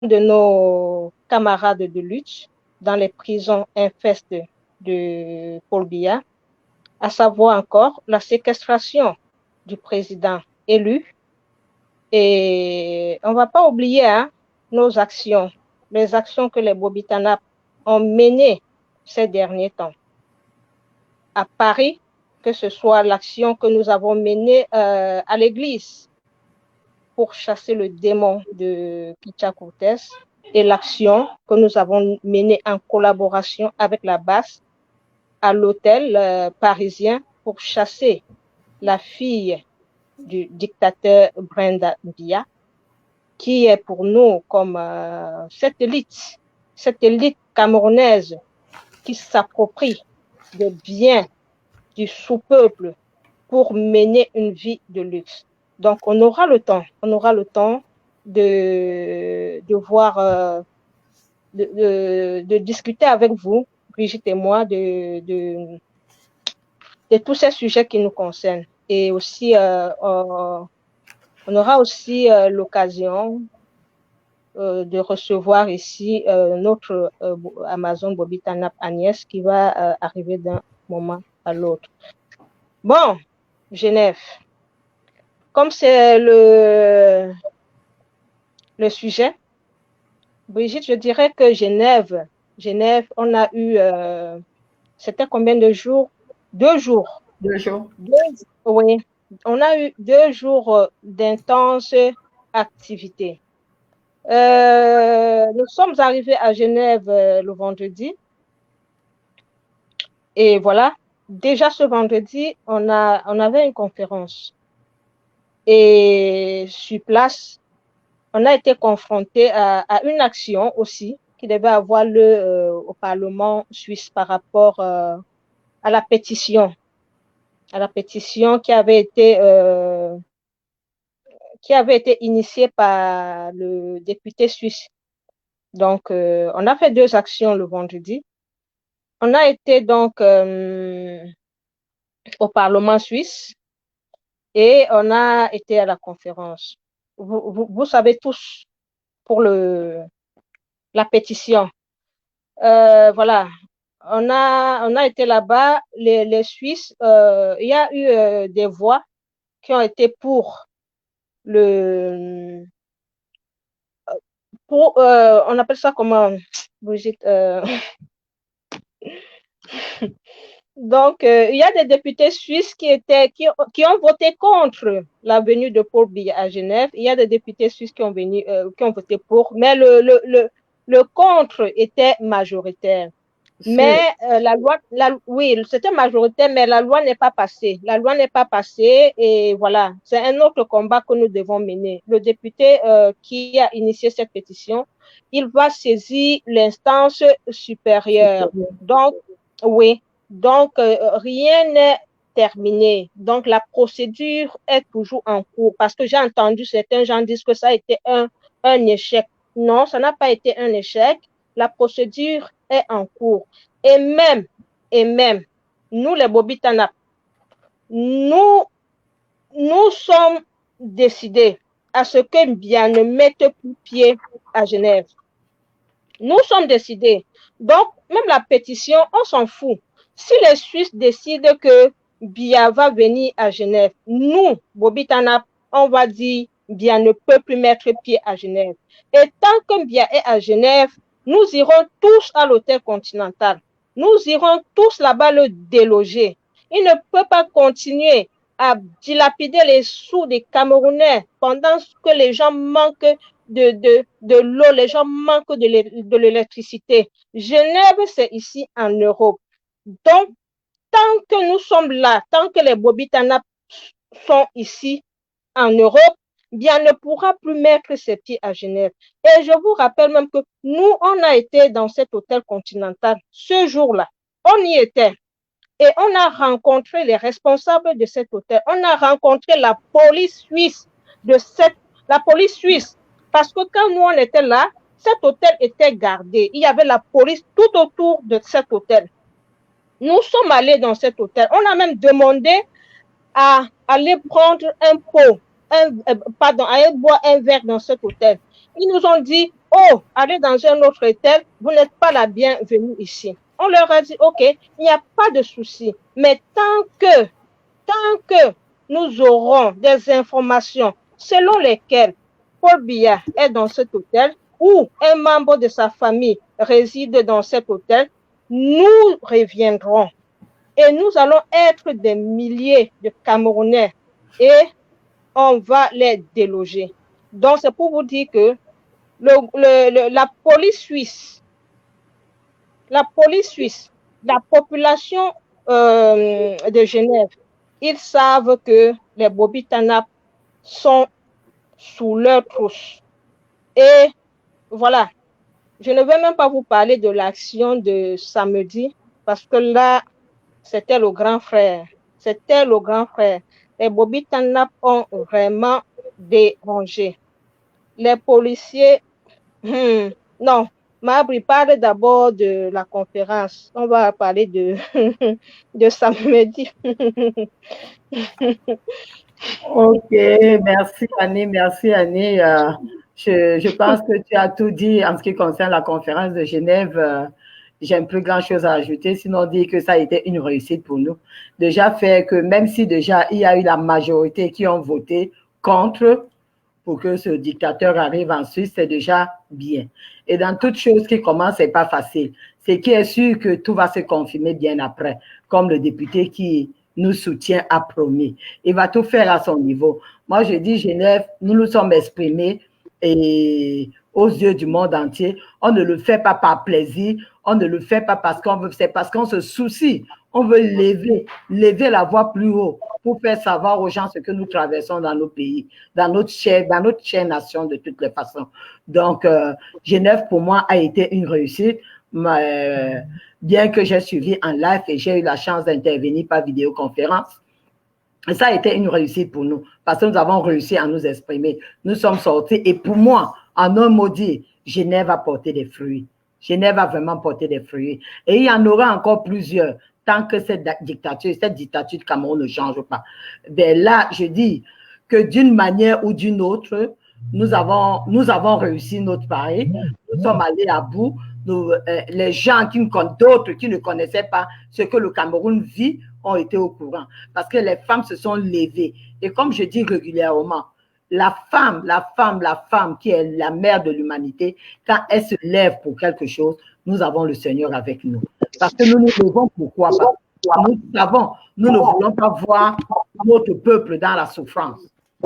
de nos camarades de lutte dans les prisons infestes de Paul Biya, à savoir encore la séquestration du président élu. Et on ne va pas oublier nos actions, les actions que les Bobitanap ont menées ces derniers temps. À Paris, que ce soit l'action que nous avons menée à l'église pour chasser le démon de Kicha Cortés et l'action que nous avons menée en collaboration avec la BAS à l'hôtel parisien pour chasser la fille du dictateur Brenda Biya, qui est pour nous comme cette élite camerounaise qui s'approprie des biens du sous-peuple pour mener une vie de luxe. Donc, on aura le temps de voir, de discuter avec vous, Brigitte et moi, de tous ces sujets qui nous concernent. Et aussi, on aura aussi l'occasion de recevoir ici notre Amazon Bobitanap Agnès qui va arriver d'un moment à l'autre. Bon, Genève, comme c'est le sujet, Brigitte, je dirais que Genève, on a eu, c'était combien de jours? 2 jours. 2 jours. Oui, on a eu 2 jours d'intenses activités. Nous sommes arrivés à Genève le vendredi. Et voilà, déjà ce vendredi, on avait une conférence. Et sur place, on a été confronté à une action aussi qui devait avoir lieu au Parlement suisse par rapport à la pétition. À la pétition qui avait été initiée par le député suisse. Donc, on a fait 2 actions le vendredi. On a été donc au Parlement suisse et on a été à la conférence. Vous savez tous pour la pétition. Voilà, on a été là-bas, les Suisses, il y a eu des voix qui ont été pour on appelle ça comment, Brigitte, donc, il y a des députés suisses qui ont voté contre la venue de Paul Biya à Genève. Il y a des députés suisses qui ont voté pour, mais le contre était majoritaire. Mais oui, c'était majoritaire, mais la loi n'est pas passée. La loi n'est pas passée et voilà, c'est un autre combat que nous devons mener. Le député qui a initié cette pétition, il va saisir l'instance supérieure. Donc, oui, donc rien n'est terminé. Donc, la procédure est toujours en cours parce que j'ai entendu certains gens dire que ça a été un échec. Non, ça n'a pas été un échec. La procédure est en cours. Et même, nous les Bobitanap, nous sommes décidés à ce que Biya ne mette plus pied à Genève. Nous sommes décidés. Donc, même la pétition, on s'en fout. Si les Suisses décident que Biya va venir à Genève, nous, Bobitanap, on va dire Biya ne peut plus mettre pied à Genève. Et tant que Biya est à Genève, nous irons tous à l'hôtel Continental. Nous irons tous là-bas le déloger. Il ne peut pas continuer à dilapider les sous des Camerounais pendant que les gens manquent de l'eau, les gens manquent de l'électricité. Genève, c'est ici en Europe. Donc, tant que nous sommes là, tant que les Bobitanap sont ici en Europe, Biya ne pourra plus mettre ses pieds à Genève. Et je vous rappelle même que nous, on a été dans cet hôtel continental ce jour-là. On y était. Et on a rencontré les responsables de cet hôtel. On a rencontré la police suisse la police suisse. Parce que quand nous, on était là, cet hôtel était gardé. Il y avait la police tout autour de cet hôtel. Nous sommes allés dans cet hôtel. On a même demandé à aller prendre un pot, à aller boire un verre dans cet hôtel. Ils nous ont dit, oh, allez dans un autre hôtel, vous n'êtes pas la bienvenue ici. On leur a dit, OK, il n'y a pas de souci. Mais tant que nous aurons des informations selon lesquelles Paul Biya est dans cet hôtel ou un membre de sa famille réside dans cet hôtel, nous reviendrons et nous allons être des milliers de Camerounais et on va les déloger. Donc, c'est pour vous dire que la police suisse, la population de Genève, ils savent que les Bobby Tanap sont sous leur trousse. Et voilà, je ne vais même pas vous parler de l'action de samedi, parce que là, c'était le grand frère. C'était le grand frère. Les Bobby Tanap ont vraiment dérangé. Les policiers, non, Mabri, parle d'abord de la conférence. On va parler de, de samedi. Ok, merci Annie, merci Annie. Je pense que tu as tout dit en ce qui concerne la conférence de Genève. J'ai un peu grand chose à ajouter, sinon dire que ça a été une réussite pour nous. Déjà fait que même si déjà il y a eu la majorité qui ont voté contre pour que ce dictateur arrive en Suisse, c'est déjà bien. Et dans toute chose qui commence, c'est pas facile. C'est qui est sûr que tout va se confirmer bien après, comme le député qui nous soutient a promis. Il va tout faire à son niveau. Moi, je dis Genève, nous nous sommes exprimés et aux yeux du monde entier. On ne le fait pas par plaisir, on ne le fait pas parce qu'on veut, c'est parce qu'on se soucie. On veut lever la voix plus haut pour faire savoir aux gens ce que nous traversons dans nos pays, dans notre chère nation de toutes les façons. Donc, Genève, pour moi, a été une réussite. Bien que j'ai suivi en live et j'ai eu la chance d'intervenir par vidéoconférence. Et ça a été une réussite pour nous, parce que nous avons réussi à nous exprimer. Nous sommes sortis, et pour moi, en un mot dit, Genève a porté des fruits. Genève a vraiment porté des fruits. Et il y en aura encore plusieurs, tant que cette dictature du Cameroun ne change pas. Ben là, je dis que d'une manière ou d'une autre, nous avons réussi notre pari. Nous sommes allés à bout. Les gens d'autres qui ne connaissaient pas ce que le Cameroun vit ont été au courant. Parce que les femmes se sont levées. Et comme je dis régulièrement, la femme qui est la mère de l'humanité, quand elle se lève pour quelque chose, nous avons le Seigneur avec nous. Parce que nous nous levons pourquoi pas. Nous ne voulons pas voir notre peuple dans la souffrance.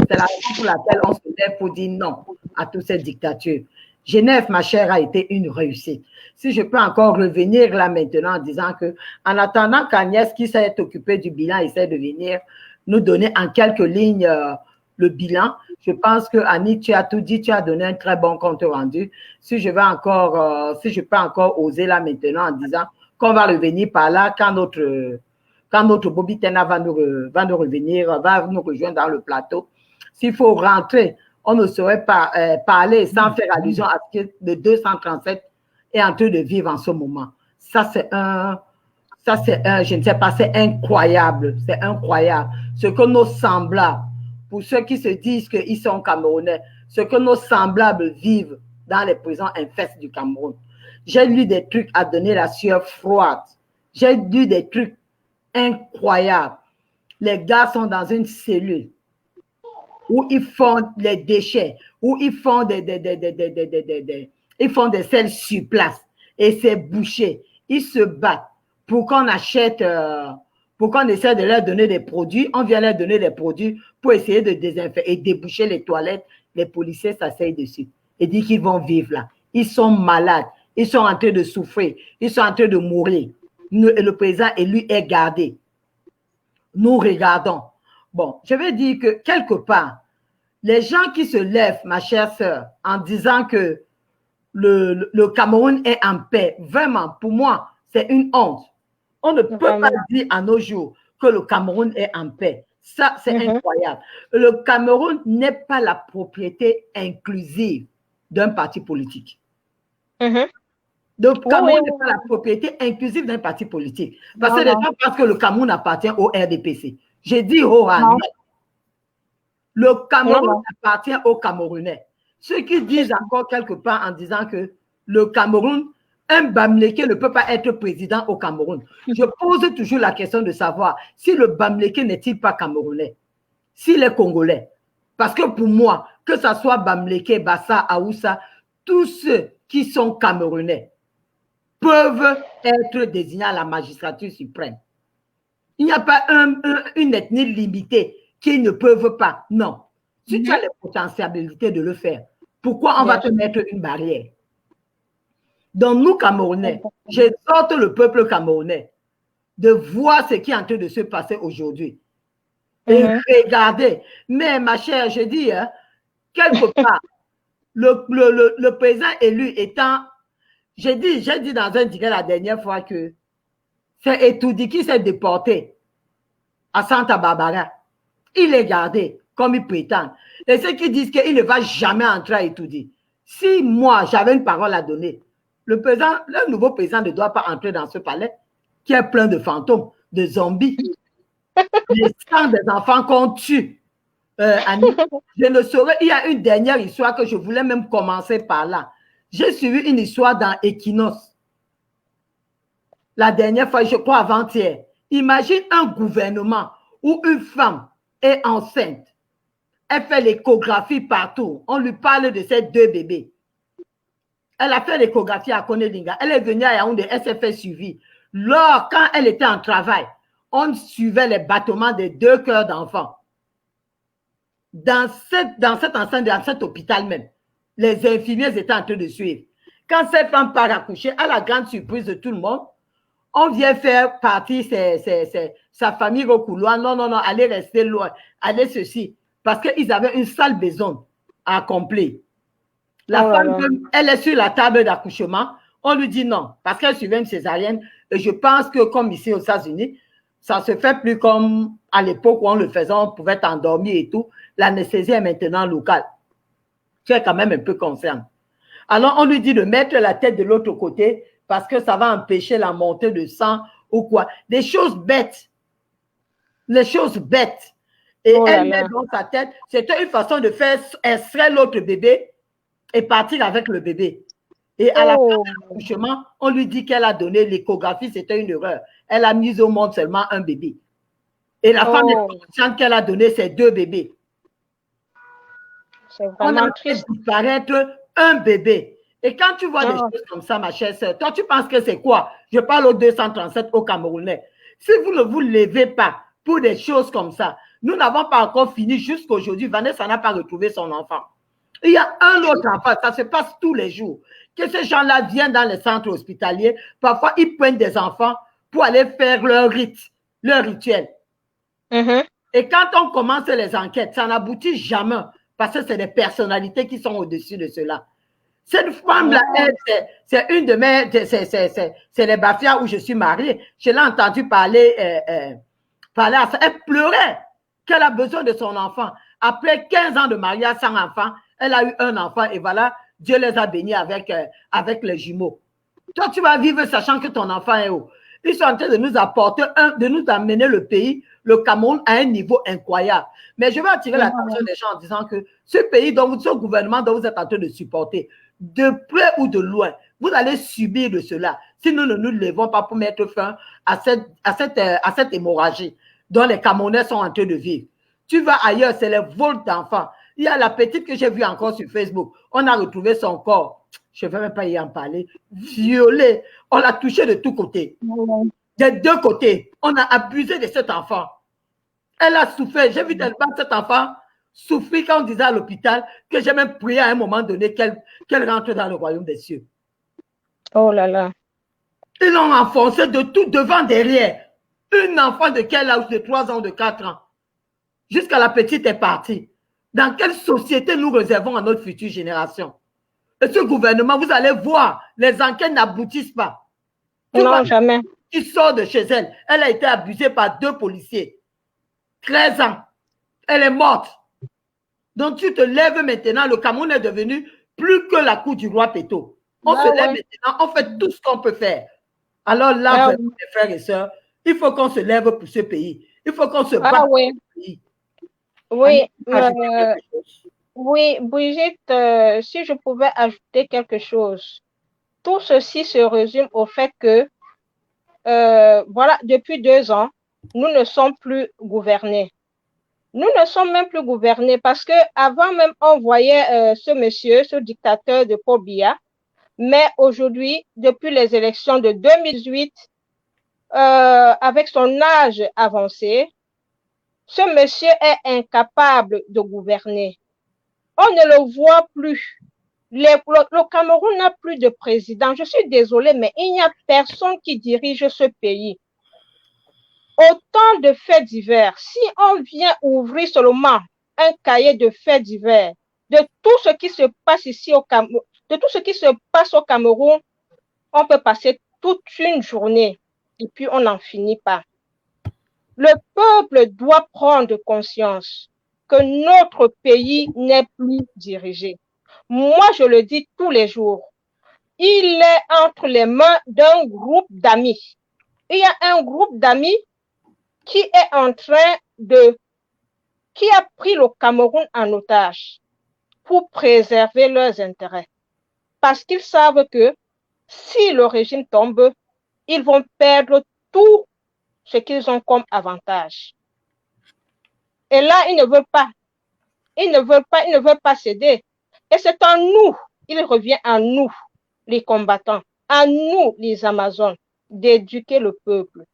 C'est la raison pour laquelle on se lève pour dire non à toute cette dictature. Genève, ma chère, a été une réussite. Si je peux encore revenir là maintenant en disant que, en attendant qu'Agnès, qui s'est occupée du bilan, essaie de venir nous donner en quelques lignes le bilan, je pense que Annie, tu as tout dit, tu as donné un très bon compte rendu. Si je peux encore oser là maintenant en disant qu'on va revenir par là quand notre Bobby Tena va nous revenir, va nous rejoindre dans le plateau. S'il faut rentrer, on ne saurait pas parler sans faire allusion à ce que le 237 est en train de vivre en ce moment. Ça, c'est je ne sais pas, c'est incroyable. C'est incroyable. Ce que nos semblables, pour ceux qui se disent qu'ils sont Camerounais, ce que nos semblables vivent dans les prisons infestes du Cameroun. J'ai lu des trucs à donner la sueur froide. J'ai lu des trucs incroyables. Les gars sont dans une cellule où ils font les déchets, où ils font ils font des selles sur place et c'est bouché. Ils se battent pour qu'on achète, pour qu'on essaie de leur donner des produits. On vient leur donner des produits pour essayer de désinfecter et déboucher les toilettes. Les policiers s'asseyent dessus et disent qu'ils vont vivre là. Ils sont malades. Ils sont en train de souffrir. Ils sont en train de mourir. Le président élu est gardé. Nous regardons. Bon, je vais dire que quelque part, les gens qui se lèvent, ma chère sœur, en disant que le Cameroun est en paix, vraiment, pour moi, c'est une honte. On ne peut pas dire à nos jours que le Cameroun est en paix. Ça, c'est incroyable. Le Cameroun n'est pas la propriété inclusive d'un parti politique. Le Cameroun n'est pas la propriété inclusive d'un parti politique. Parce que les gens pensent que le Cameroun appartient au RDPC. J'ai dit non. Le Cameroun appartient aux Camerounais. Ceux qui disent encore quelque part en disant que le Cameroun, un Bamileke ne peut pas être président au Cameroun. Je pose toujours la question de savoir si le Bamileke n'est-il pas camerounais, s'il est congolais. Parce que pour moi, que ce soit Bamileke, Bassa, Aoussa, tous ceux qui sont camerounais peuvent être désignés à la magistrature suprême. Il n'y a pas une ethnie limitée qui ne peuvent pas. Non. Si tu as les potentialités de le faire, pourquoi on va te mettre une barrière? Donc, nous, Camerounais, j'exhorte le peuple camerounais de voir ce qui est en train de se passer aujourd'hui. Et regardez. Mais, ma chère, je dis, hein, quelque part, le président élu étant... J'ai dit dans un direct la dernière fois que c'est Etoudi qui s'est déporté à Santa Barbara. Il est gardé, comme il prétend. Et ceux qui disent qu'il ne va jamais entrer à Etoudi. Si moi, j'avais une parole à donner, le nouveau président ne doit pas entrer dans ce palais qui est plein de fantômes, de zombies. Les sangs des enfants qu'on tue. Annie, je ne saurais. Il y a une dernière histoire que je voulais même commencer par là. J'ai suivi une histoire dans Equinox. La dernière fois, je crois avant-hier. Imagine un gouvernement où une femme est enceinte. Elle fait l'échographie partout. On lui parle de ses 2 bébés. Elle a fait l'échographie à Konelinga. Elle est venue à Yaoundé, elle s'est fait suivi. Lors, quand elle était en travail, on suivait les battements des 2 cœurs d'enfants. Dans cette enceinte, dans cet hôpital même, les infirmiers étaient en train de suivre. Quand cette femme part accoucher, à la grande surprise de tout le monde, on vient faire partie sa famille au couloir. Non, non, non, allez rester loin. Allez ceci. Parce qu'ils avaient une sale besogne à accomplir. La femme, elle est sur la table d'accouchement. On lui dit non, parce qu'elle suivait une césarienne. Et je pense que comme ici aux États-Unis, ça ne se fait plus comme à l'époque où on le faisait, on pouvait t'endormir et tout. L'anesthésie est maintenant locale. Tu es quand même un peu concerne. Alors, on lui dit de mettre la tête de l'autre côté parce que ça va empêcher la montée de sang ou quoi. Des choses bêtes. Les choses bêtes. Et elle met dans sa tête, c'était une façon de faire extraire l'autre bébé et partir avec le bébé. Et à la fin de l'accouchement, on lui dit qu'elle a donné l'échographie, c'était une erreur. Elle a mis au monde seulement un bébé. Et la femme est consciente qu'elle a donné ses 2 bébés. On a fait disparaître un bébé. Et quand tu vois des choses comme ça, ma chère soeur, toi, tu penses que c'est quoi? Je parle au 237 au Camerounais. Si vous ne vous levez pas pour des choses comme ça, nous n'avons pas encore fini jusqu'aujourd'hui. Vanessa n'a pas retrouvé son enfant. Il y a un autre enfant, ça se passe tous les jours. Que ces gens-là viennent dans les centres hospitaliers. Parfois, ils prennent des enfants pour aller faire leur rite, leur rituel. Et quand on commence les enquêtes, ça n'aboutit jamais parce que c'est des personnalités qui sont au-dessus de cela. Cette femme-là, c'est une de mes... C'est les Bafia où je suis mariée. Je l'ai entendu parler à ça. Elle pleurait qu'elle a besoin de son enfant. Après 15 ans de mariage sans enfant, elle a eu un enfant et voilà, Dieu les a bénis avec les jumeaux. Toi, tu vas vivre sachant que ton enfant est où? Ils sont en train de nous apporter, de nous amener le pays, le Cameroun, à un niveau incroyable. Mais je vais attirer l'attention des gens en disant que ce pays, ce gouvernement dont vous êtes en train de supporter, de près ou de loin, vous allez subir de cela si nous ne nous levons pas pour mettre fin à cette hémorragie dont les Camerounais sont en train de vivre. Tu vas ailleurs, c'est les vols d'enfants. Il y a la petite que j'ai vue encore sur Facebook. On a retrouvé son corps. Je ne vais même pas y en parler. Violée. On l'a touché de tous côtés. Des 2 côtés. On a abusé de cet enfant. Elle a souffert. J'ai vu tellement cet enfant souffrir quand on disait à l'hôpital que j'ai même prié à un moment donné qu'elle rentre dans le royaume des cieux. Oh là là. Ils l'ont enfoncé de tout devant, derrière. Une enfant de quel âge? De 3 ans, de 4 ans. Jusqu'à la petite est partie. Dans quelle société nous réservons à notre future génération? Et ce gouvernement, vous allez voir, les enquêtes n'aboutissent pas. Non, jamais. Il sort de chez elle. Elle a été abusée par 2 policiers. 13 ans. Elle est morte. Donc tu te lèves maintenant, le Cameroun est devenu plus que la cour du roi Péto. On se lève maintenant, on fait tout ce qu'on peut faire. Alors là, mes frères et sœurs, il faut qu'on se lève pour ce pays. Il faut qu'on se batte pour ce pays. Oui, Oui, Brigitte, si je pouvais ajouter quelque chose, tout ceci se résume au fait que, voilà, depuis 2 ans, nous ne sommes plus gouvernés. Nous ne sommes même plus gouvernés parce que avant même on voyait ce monsieur, ce dictateur de Paul Biya, mais aujourd'hui, depuis les élections de 2018, avec son âge avancé, ce monsieur est incapable de gouverner. On ne le voit plus. Le Cameroun n'a plus de président. Je suis désolée, mais il n'y a personne qui dirige ce pays. Autant de faits divers. Si on vient ouvrir seulement un cahier de faits divers de tout ce qui se passe ici au Cameroun, de tout ce qui se passe au Cameroun, on peut passer toute une journée et puis on n'en finit pas. Le peuple doit prendre conscience que notre pays n'est plus dirigé. Moi, je le dis tous les jours. Il est entre les mains d'un groupe d'amis. Il y a un groupe d'amis qui est en train qui a pris le Cameroun en otage pour préserver leurs intérêts. Parce qu'ils savent que si le régime tombe, ils vont perdre tout ce qu'ils ont comme avantage. Et là, ils ne veulent pas. Ils ne veulent pas céder. Et c'est en nous, il revient à nous, les combattants, à nous, les Amazones, d'éduquer le peuple,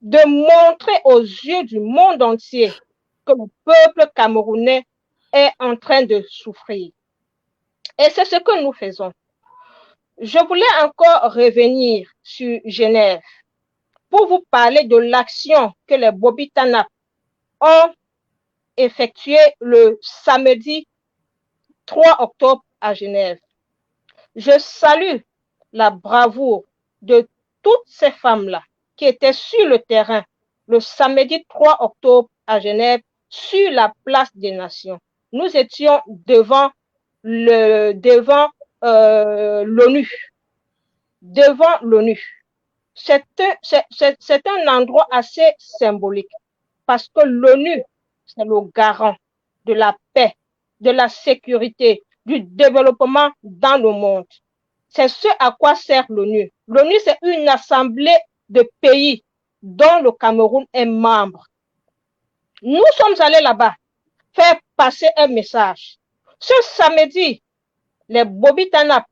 de montrer aux yeux du monde entier que le peuple camerounais est en train de souffrir. Et c'est ce que nous faisons. Je voulais encore revenir sur Genève pour vous parler de l'action que les Bobitanas ont effectuée le samedi 3 octobre à Genève. Je salue la bravoure de toutes ces femmes-là qui étaient sur le terrain le samedi 3 octobre à Genève sur la place des Nations. Nous étions devant l'ONU. Devant l'ONU. C'est un endroit assez symbolique parce que l'ONU, c'est le garant de la paix, de la sécurité, du développement dans le monde. C'est ce à quoi sert l'ONU. L'ONU, c'est une assemblée de pays dont le Cameroun est membre. Nous sommes allés là-bas faire passer un message. Ce samedi, les Bobitanas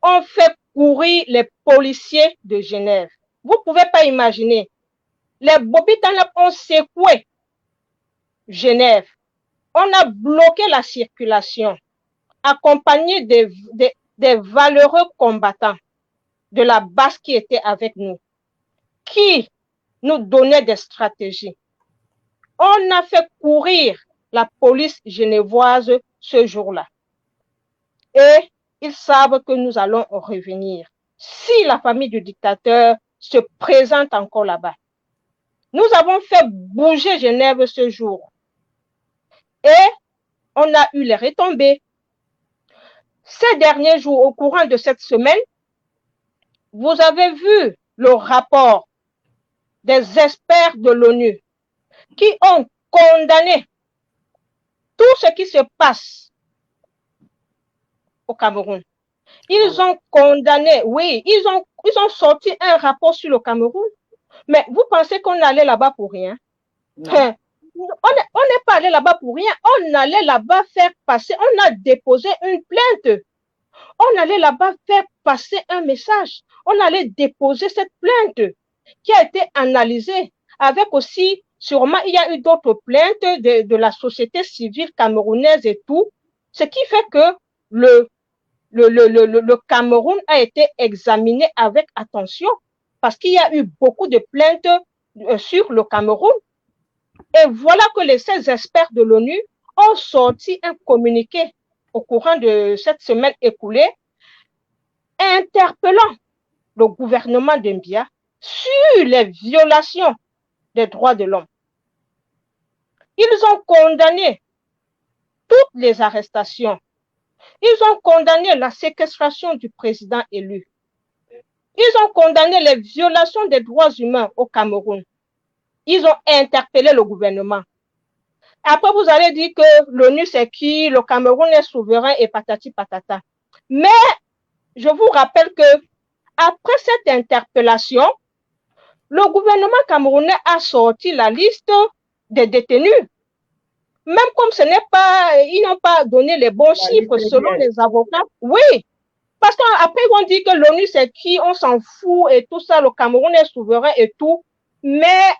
ont fait courir les policiers de Genève. Vous ne pouvez pas imaginer. Les Bobitanas ont secoué Genève. On a bloqué la circulation, accompagné des valeureux combattants de la base qui étaient avec nous, qui nous donnaient des stratégies. On a fait courir la police genevoise ce jour-là. Et ils savent que nous allons revenir si la famille du dictateur se présente encore là-bas. Nous avons fait bouger Genève ce jour. Et on a eu les retombées. Ces derniers jours, au courant de cette semaine, vous avez vu le rapport des experts de l'ONU qui ont condamné tout ce qui se passe au Cameroun. Ils ont condamné, oui, ils ont sorti un rapport sur le Cameroun. Mais vous pensez qu'on allait là-bas pour rien? On n'est pas allé là-bas pour rien. On allait là-bas faire passer, on a déposé une plainte. On allait là-bas faire passer un message. On allait déposer cette plainte qui a été analysée avec aussi, sûrement, il y a eu d'autres plaintes de la société civile camerounaise et tout, ce qui fait que le Cameroun a été examiné avec attention parce qu'il y a eu beaucoup de plaintes sur le Cameroun. Et voilà que ces experts de l'ONU ont sorti un communiqué au courant de cette semaine écoulée interpellant le gouvernement de Biya sur les violations des droits de l'homme. Ils ont condamné toutes les arrestations. Ils ont condamné la séquestration du président élu. Ils ont condamné les violations des droits humains au Cameroun. Ils ont interpellé le gouvernement. Après, vous allez dire que l'ONU, c'est qui? Le Cameroun est souverain et patati patata. Mais je vous rappelle que après cette interpellation, le gouvernement camerounais a sorti la liste des détenus. Même comme ce n'est pas, ils n'ont pas donné les bons chiffres selon les avocats. Oui, parce qu'après, on dit que l'ONU, c'est qui? On s'en fout et tout ça. Le Cameroun est souverain et tout. Mais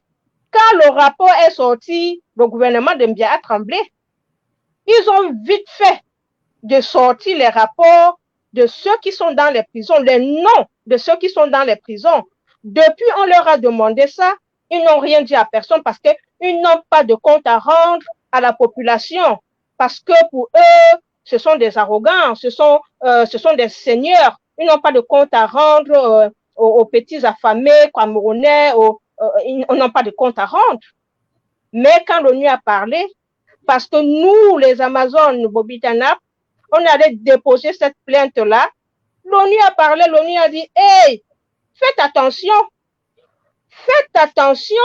quand le rapport est sorti, le gouvernement de Mbia a tremblé. Ils ont vite fait de sortir les rapports de ceux qui sont dans les prisons, les noms de ceux qui sont dans les prisons. Depuis, on leur a demandé ça. Ils n'ont rien dit à personne parce qu'ils n'ont pas de compte à rendre à la population. Parce que pour eux, ce sont des arrogants, ce sont des seigneurs. Ils n'ont pas de compte à rendre aux petits affamés, camerounais, ils n'ont pas de compte à rendre. Mais quand l'ONU a parlé, parce que nous, les Amazones, Bobby Tanap, on allait déposer cette plainte-là, l'ONU a parlé, l'ONU a dit, hey, faites attention. Faites attention.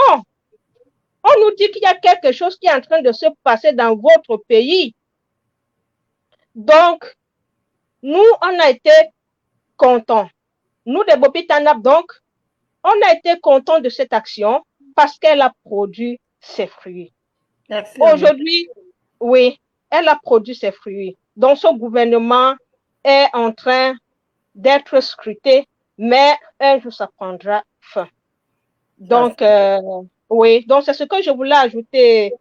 On nous dit qu'il y a quelque chose qui est en train de se passer dans votre pays. Donc, nous, on a été contents. Nous, les Bobby Tanap, donc, on a été contents de cette action parce qu'elle a produit ses fruits. Aujourd'hui, oui, elle a produit ses fruits. Donc, ce gouvernement est en train d'être scruté, mais un jour, ça prendra fin. Donc, oui, donc c'est ce que je voulais ajouter,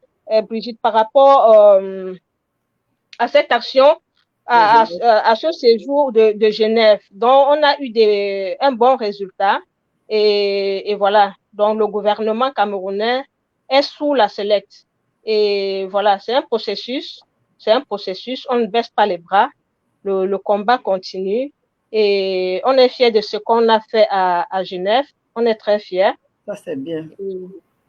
Brigitte, par rapport à cette action, à ce séjour de Genève. Donc, on a eu un bon résultat. Et voilà, donc le gouvernement camerounais est sous la sellette. Et voilà, c'est un processus, on ne baisse pas les bras, le combat continue et on est fiers de ce qu'on a fait à Genève, on est très fiers. Ça, c'est bien.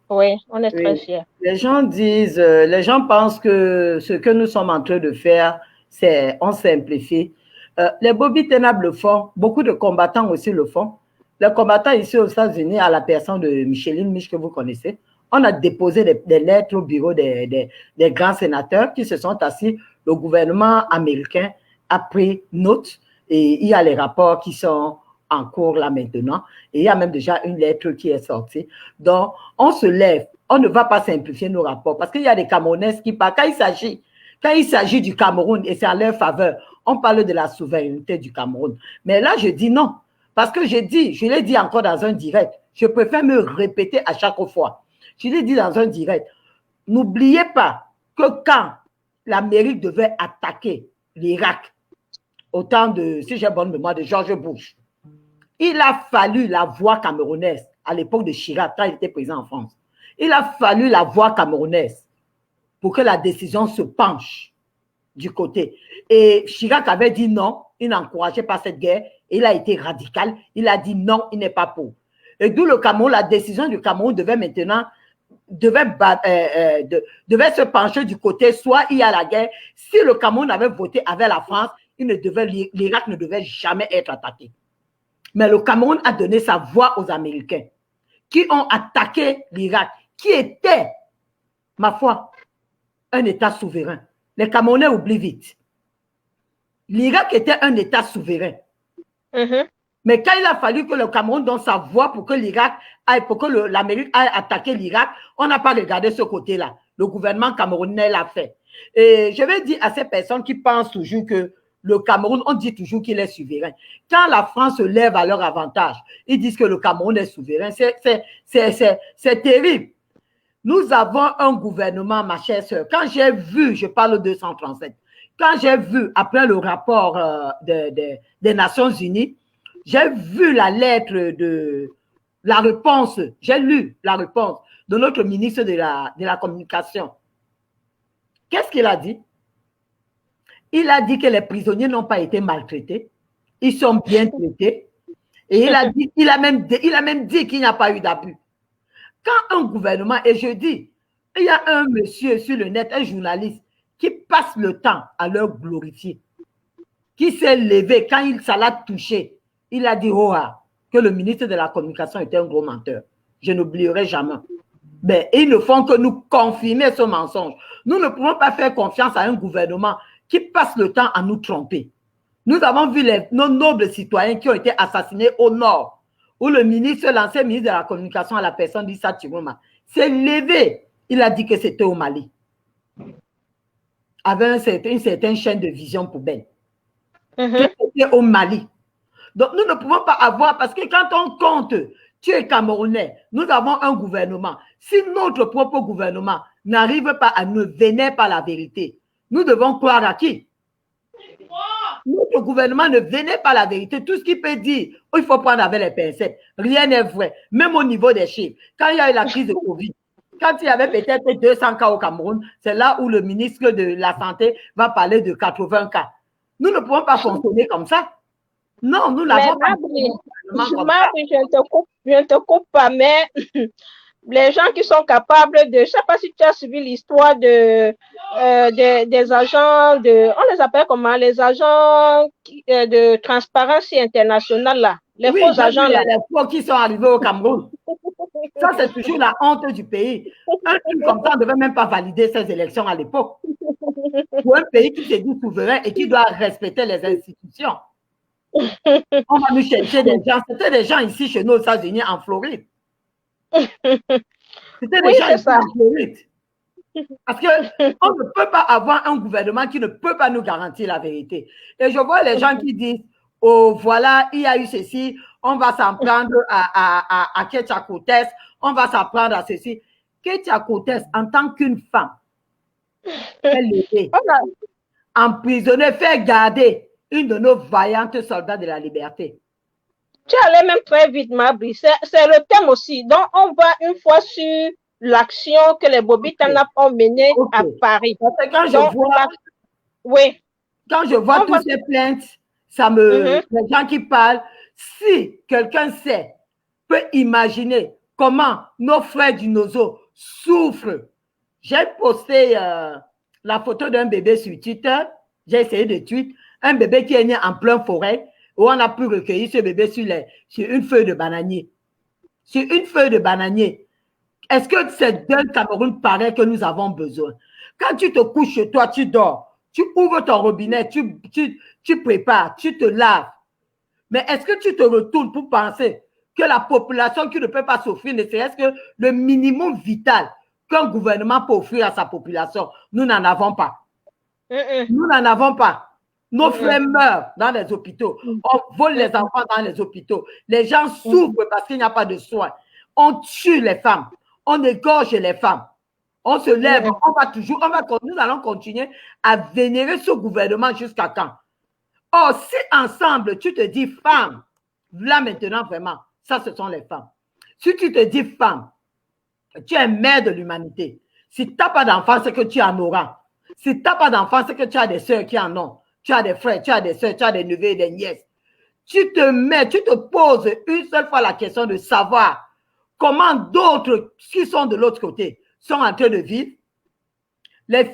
Oui, on est très fiers. Les gens pensent que ce que nous sommes en train de faire, c'est on simplifie. Les Bobby Tenab le font, beaucoup de combattants aussi le font. Les combattants ici aux États-Unis, à la personne de Micheline Mich que vous connaissez, on a déposé des lettres au bureau des grands sénateurs qui se sont assis. Le gouvernement américain a pris note et il y a les rapports qui sont en cours là maintenant. Et il y a même déjà une lettre qui est sortie. Donc, on se lève. On ne va pas simplifier nos rapports parce qu'il y a des Camerounais qui parlent. Quand il s'agit du Cameroun et c'est en leur faveur, on parle de la souveraineté du Cameroun. Mais là, je dis non. Parce que je l'ai dit encore dans un direct, je préfère me répéter à chaque fois. Je l'ai dit dans un direct, n'oubliez pas que quand l'Amérique devait attaquer l'Irak, au temps de, si j'ai bonne mémoire, de George Bush, il a fallu la voix camerounaise, à l'époque de Chirac, quand il était président en France, il a fallu la voix camerounaise pour que la décision se penche du côté. Et Chirac avait dit non, il n'encourageait pas cette guerre, et il a été radical, il a dit non, il n'est pas pour. Et d'où le Cameroun, la décision du Cameroun devait maintenant, devait se pencher du côté, soit il y a la guerre, si le Cameroun avait voté avec la France, l'Irak ne devait jamais être attaqué. Mais le Cameroun a donné sa voix aux Américains qui ont attaqué l'Irak, qui était, ma foi, un État souverain. Les Camerounais oublient vite. L'Irak était un État souverain. Mais quand il a fallu que le Cameroun donne sa voix pour que l'Amérique aille attaquer l'Irak, on n'a pas regardé ce côté-là. Le gouvernement camerounais l'a fait. Et je vais dire à ces personnes qui pensent toujours que le Cameroun, on dit toujours qu'il est souverain. Quand la France se lève à leur avantage, ils disent que le Cameroun est souverain. C'est terrible. Nous avons un gouvernement, ma chère sœur. Quand j'ai vu, je parle de 237, quand j'ai vu, après le rapport des Nations Unies, j'ai vu la lettre la réponse, j'ai lu la réponse de notre ministre de la Communication. Qu'est-ce qu'il a dit? Il a dit que les prisonniers n'ont pas été maltraités, ils sont bien traités, et il a même dit qu'il n'y a pas eu d'abus. Quand un gouvernement, et je dis, il y a un monsieur sur le net, un journaliste, qui passe le temps à leur glorifier, qui s'est levé quand ça l'a touché, il a dit que le ministre de la Communication était un gros menteur. Je n'oublierai jamais. Mais ils ne font que nous confirmer ce mensonge. Nous ne pouvons pas faire confiance à un gouvernement qui passe le temps à nous tromper. Nous avons vu nos nobles citoyens qui ont été assassinés au nord, où l'ancien ministre de la Communication à la personne d'Issa Chiroma s'est levé. Il a dit que c'était au Mali, avec une certaine chaîne de vision poubelle. C'était au Mali. Donc, nous ne pouvons pas avoir, parce que quand on compte, tu es Camerounais, nous avons un gouvernement. Si notre propre gouvernement n'arrive pas à nous vénérer par la vérité, nous devons croire à qui? Notre gouvernement ne vénère pas la vérité. Tout ce qu'il peut dire, il faut prendre avec les pincettes. Rien n'est vrai. Même au niveau des chiffres. Quand il y a eu la crise de Covid, quand il y avait peut-être 200 cas au Cameroun, c'est là où le ministre de la Santé va parler de 80 cas. Nous ne pouvons pas fonctionner comme ça. Non, nous n'avons pas. Je ne te coupe pas, mais les gens qui sont capables de, je ne sais pas si tu as suivi l'histoire des agents on les appelle comment, les agents de transparence internationale là, les faux agents là. Les faux qui sont arrivés au Cameroun. Ça, c'est toujours la honte du pays. Un truc comme ça ne devait même pas valider ces élections à l'époque. Pour un pays qui se dit souverain et qui doit respecter les institutions. On va nous chercher des gens. C'était des gens ici chez nous aux États-Unis, en Floride. C'était des gens ici en Floride. Parce qu'on ne peut pas avoir un gouvernement qui ne peut pas nous garantir la vérité. Et je vois les gens qui disent, oh voilà, il y a eu ceci, on va s'en prendre à Ketia Koutes, on va s'en prendre à ceci. Ketia Koutes, en tant qu'une femme, elle est emprisonnée, fait garder une de nos vaillantes soldats de la liberté. Tu allais même très vite, Mabri. C'est le thème aussi. Donc, on va une fois sur l'action que les Bobby-Tanap ont menée à Paris. Parce que quand je vois toutes ces plaintes, ça me, les gens qui parlent, si quelqu'un sait, peut imaginer comment nos frères du Nozo souffrent. J'ai posté la photo d'un bébé sur Twitter. J'ai essayé de tweet. Un bébé qui est né en pleine forêt, où on a pu recueillir ce bébé sur une feuille de bananier. Sur une feuille de bananier. Est-ce que c'est d'un Cameroun pareil que nous avons besoin? Quand tu te couches chez toi, tu dors, tu ouvres ton robinet, tu prépares, tu te laves. Mais est-ce que tu te retournes pour penser que la population qui ne peut pas s'offrir, ne serait-ce que le minimum vital qu'un gouvernement peut offrir à sa population, nous n'en avons pas. Nous n'en avons pas. Nos frères meurent dans les hôpitaux. On vole les enfants dans les hôpitaux. Les gens souffrent parce qu'il n'y a pas de soins. On tue les femmes. On égorge les femmes. On se lève. Nous allons continuer à vénérer ce gouvernement jusqu'à quand? Or, si ensemble, tu te dis femme, là maintenant vraiment, ça ce sont les femmes. Si tu te dis femme, tu es mère de l'humanité. Si tu n'as pas d'enfants, c'est que tu en auras. Si tu n'as pas d'enfants, c'est que tu as des soeurs qui en ont. Tu as des frères, tu as des soeurs, tu as des neveux et des nièces. Tu te poses une seule fois la question de savoir comment d'autres qui sont de l'autre côté sont en train de vivre. Les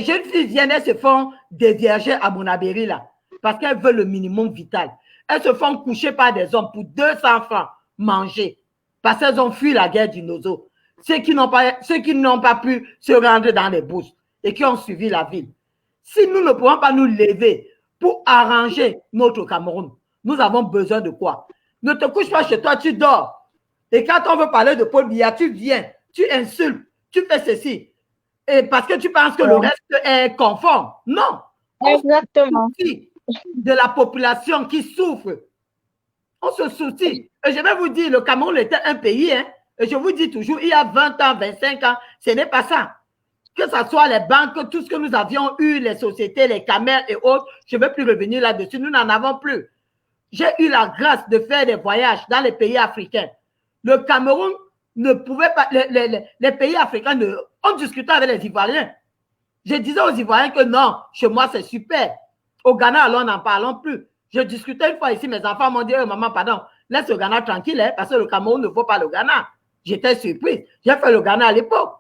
jeunes filles viennent, elles se font dévierger à Monabéry là, parce qu'elles veulent le minimum vital. Elles se font coucher par des hommes pour 200 francs manger, parce qu'elles ont fui la guerre du Nozo. Ceux qui n'ont pas pu se rendre dans les bourses et qui ont suivi la ville. Si nous ne pouvons pas nous lever pour arranger notre Cameroun, nous avons besoin de quoi? Ne te couche pas chez toi, tu dors. Et quand on veut parler de Paul Biya, tu viens, tu insultes, tu fais ceci. Et parce que tu penses que le reste est conforme. Non. Exactement. On se soucie de la population qui souffre. On se soucie. Et je vais vous dire, le Cameroun était un pays, hein, et je vous dis toujours, il y a 20 ans, 25 ans, ce n'est pas ça. Que ce soit les banques, tout ce que nous avions eu, les sociétés, les caméras et autres, je ne vais plus revenir là-dessus, nous n'en avons plus. J'ai eu la grâce de faire des voyages dans les pays africains. Le Cameroun ne pouvait pas, les pays africains, on discutait avec les Ivoiriens. Je disais aux Ivoiriens que non, chez moi c'est super. Au Ghana, alors n'en parlons plus. Je discutais une fois ici, mes enfants m'ont dit, oh, maman, pardon, laisse le Ghana tranquille, hein, parce que le Cameroun ne vaut pas le Ghana. J'étais surprise. J'ai fait le Ghana à l'époque.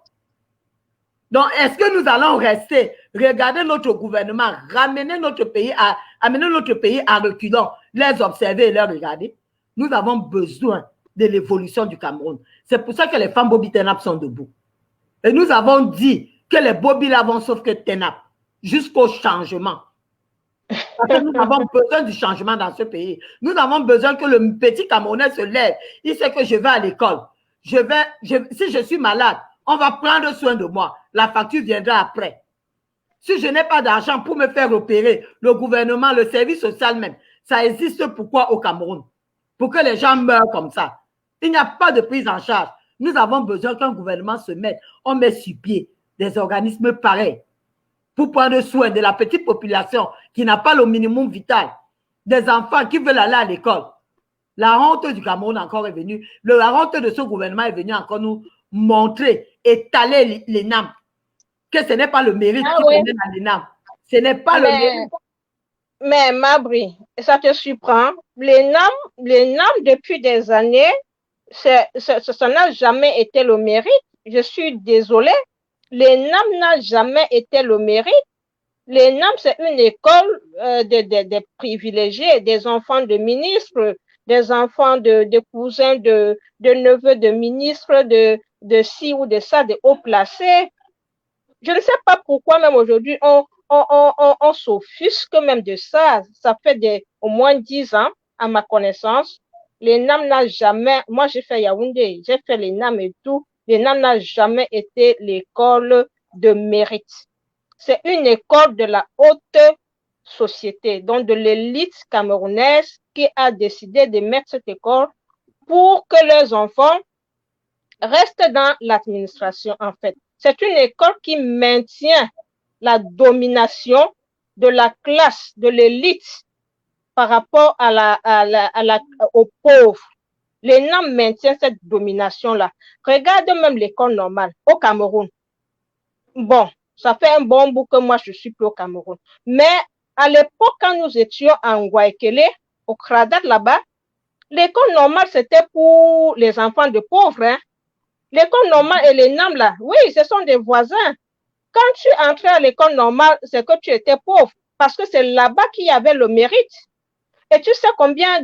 Donc, est-ce que nous allons rester, regarder notre gouvernement, amener notre pays à reculons, les observer et les regarder? Nous avons besoin de l'évolution du Cameroun. C'est pour ça que les femmes Bobby-Tanap sont debout. Et nous avons dit que les Bobby là vont sauf que TENAP, jusqu'au changement. Parce que nous avons besoin du changement dans ce pays. Nous avons besoin que le petit Camerounais se lève. Il sait que je vais à l'école. Si je suis malade, on va prendre soin de moi. La facture viendra après. Si je n'ai pas d'argent pour me faire opérer, le gouvernement, le service social même, ça existe pourquoi au Cameroun? Pour que les gens meurent comme ça. Il n'y a pas de prise en charge. Nous avons besoin qu'un gouvernement se mette. On met sur pied des organismes pareils pour prendre soin de la petite population qui n'a pas le minimum vital, des enfants qui veulent aller à l'école. La honte du Cameroun encore est venue, la honte de ce gouvernement est venue encore nous montrer, étaler l'ENAM, que ce n'est pas le mérite qui mène à l'ENAM. Ce n'est pas le mérite. Mais Mabri, ça te surprend, l'ENAM depuis des années, ça n'a jamais été le mérite. Je suis désolée. L'ENAM n'a jamais été le mérite. L'ENAM, c'est une école des privilégiés, des enfants de ministres, des enfants de cousins, de neveux de ministres, de ci ou de ça, de haut placés. Je ne sais pas pourquoi même aujourd'hui on s'offusque même de ça. Ça fait au moins 10 ans, à ma connaissance. L'ENAM n'a jamais, moi j'ai fait Yaoundé, j'ai fait l'ENAM et tout. L'ENAM n'a jamais été l'école de mérite. C'est une école de la haute société, donc de l'élite camerounaise qui a décidé de mettre cette école pour que leurs enfants restent dans l'administration en fait. C'est une école qui maintient la domination de la classe, de l'élite par rapport aux pauvres. L'ENAM maintient cette domination-là. Regarde même l'école normale au Cameroun. Bon, ça fait un bon bout que moi je suis plus au Cameroun. Mais à l'époque, quand nous étions en Guaykele, au Kradat là-bas, l'école normale c'était pour les enfants de pauvres. Hein. L'école normale et l'ENAM là, oui, ce sont des voisins. Quand tu entrais à l'école normale, c'est que tu étais pauvre parce que c'est là-bas qu'il y avait le mérite. Et tu sais combien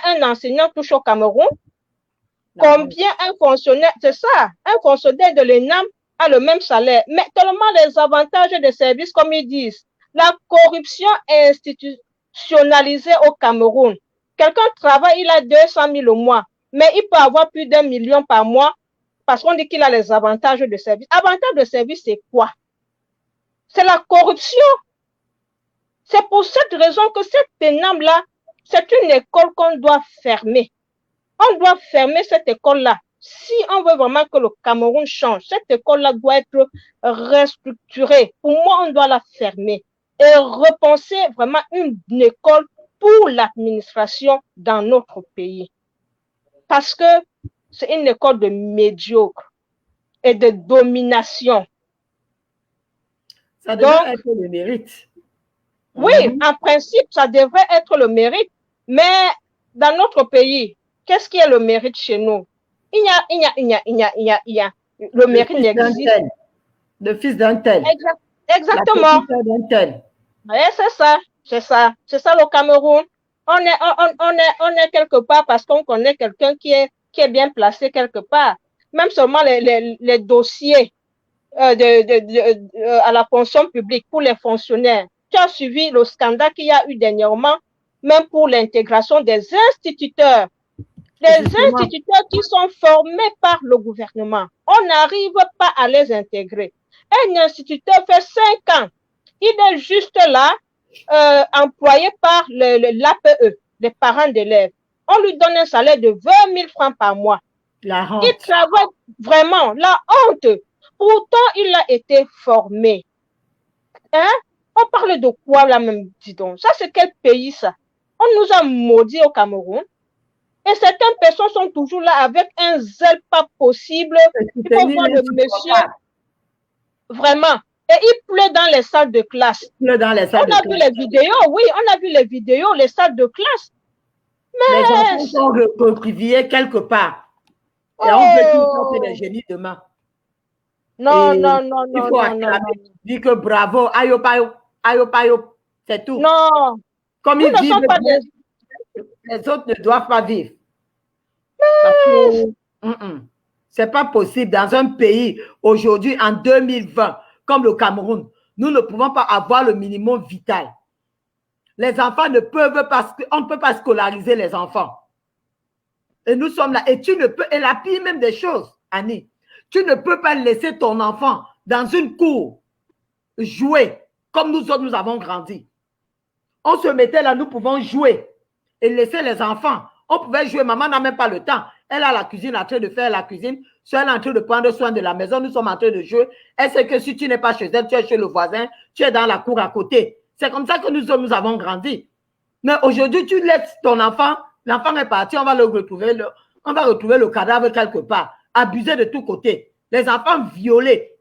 un enseignant touche au Cameroun? Combien un fonctionnaire, c'est ça, un fonctionnaire de l'ENAM a le même salaire, mais tellement les avantages des services, comme ils disent. La corruption institutionnalisée au Cameroun. Quelqu'un travaille, il a 200 000 au mois, mais il peut avoir plus d'1 million par mois parce qu'on dit qu'il a les avantages de service. Avantages de service, c'est quoi? C'est la corruption. C'est pour cette raison que cette ENAM-là, c'est une école qu'on doit fermer. On doit fermer cette école-là. Si on veut vraiment que le Cameroun change, cette école-là doit être restructurée. Pour moi, on doit la fermer et repenser vraiment une école pour l'administration dans notre pays. Parce que c'est une école de médiocre et de domination. Ça devrait être le mérite. Oui, en principe, ça devrait être le mérite. Mais dans notre pays, qu'est-ce qui est le mérite chez nous? Il y a. Le mérite n'existe. Le fils d'un tel. Exactement. Oui, c'est ça le Cameroun. On est quelque part parce qu'on connaît quelqu'un qui est bien placé quelque part. Même seulement les dossiers à la fonction publique pour les fonctionnaires. Tu as suivi le scandale qu'il y a eu dernièrement, même pour l'intégration des instituteurs. Les instituteurs qui sont formés par le gouvernement, on n'arrive pas à les intégrer. Un instituteur fait 5 ans. Il est juste là, employé par l'APE, les parents d'élèves. On lui donne un salaire de 20 000 francs par mois. La honte. Il travaille vraiment, la honte. Pourtant, il a été formé. Hein? On parle de quoi là même, dis donc? Ça, c'est quel pays ça? On nous a maudits au Cameroun. Et certaines personnes sont toujours là avec un zèle pas possible. Il faut voir le monsieur. Vraiment. Et il pleut dans les salles de classe. Il pleut dans les salles de classe. On a vu les vidéos, oui, on a vu les vidéos, les salles de classe. Mais les enfants sont recroquevillés quelque part. Et on veut qu'ils sortent des génies demain. Non. Il faut acclamer. Dire que bravo, ayo payo, c'est tout. Non. Comme ils vivent, les autres ne doivent pas vivre. Parce que, C'est pas possible dans un pays aujourd'hui en 2020 comme le Cameroun. Nous ne pouvons pas avoir le minimum vital. Les enfants ne peuvent pas, on ne peut pas scolariser les enfants. Et nous sommes là. Et tu ne peux, et la pire même des choses, Annie, tu ne peux pas laisser ton enfant dans une cour jouer comme nous autres, nous avons grandi. On se mettait là, nous pouvons jouer et laisser les enfants. On pouvait jouer, maman n'a même pas le temps. Elle a la cuisine en train de faire la cuisine. Soit elle est en train de prendre soin de la maison, nous sommes en train de jouer. Elle sait que si tu n'es pas chez elle, tu es chez le voisin, tu es dans la cour à côté. C'est comme ça que nous avons grandi. Mais aujourd'hui, tu laisses ton enfant, l'enfant est parti, on va retrouver le cadavre quelque part, abusé de tous côtés. Les enfants violés.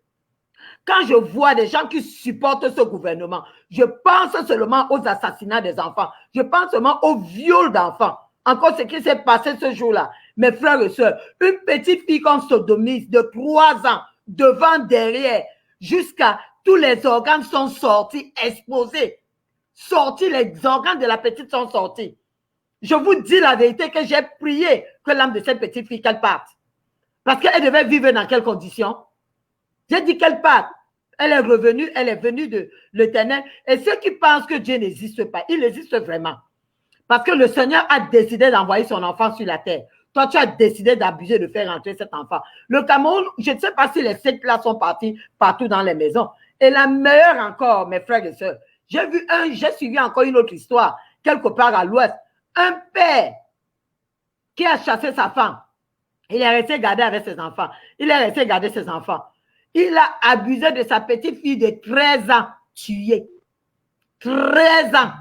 Quand je vois des gens qui supportent ce gouvernement, je pense seulement aux assassinats des enfants. Je pense seulement aux viols d'enfants. Encore ce qui s'est passé ce jour-là. Mes frères et sœurs, une petite fille qu'on sodomise de 3 ans, devant, derrière, jusqu'à tous les organes sont sortis, exposés. Sortis, les organes de la petite sont sortis. Je vous dis la vérité que j'ai prié que l'âme de cette petite fille qu'elle parte. Parce qu'elle devait vivre dans quelles conditions? J'ai dit qu'elle parte. Elle est venue de l'Éternel. Et ceux qui pensent que Dieu n'existe pas, il existe vraiment. Parce que le Seigneur a décidé d'envoyer son enfant sur la terre. Toi, tu as décidé d'abuser, de faire rentrer cet enfant. Le Cameroun, je ne sais pas si les sectes là sont partis partout dans les maisons. Et la meilleure encore, mes frères et sœurs, j'ai suivi encore une autre histoire, quelque part à l'ouest. Un père qui a chassé sa femme. Il est resté garder avec ses enfants. Il est resté garder ses enfants. Il a abusé de sa petite fille de 13 ans, tuée. 13 ans.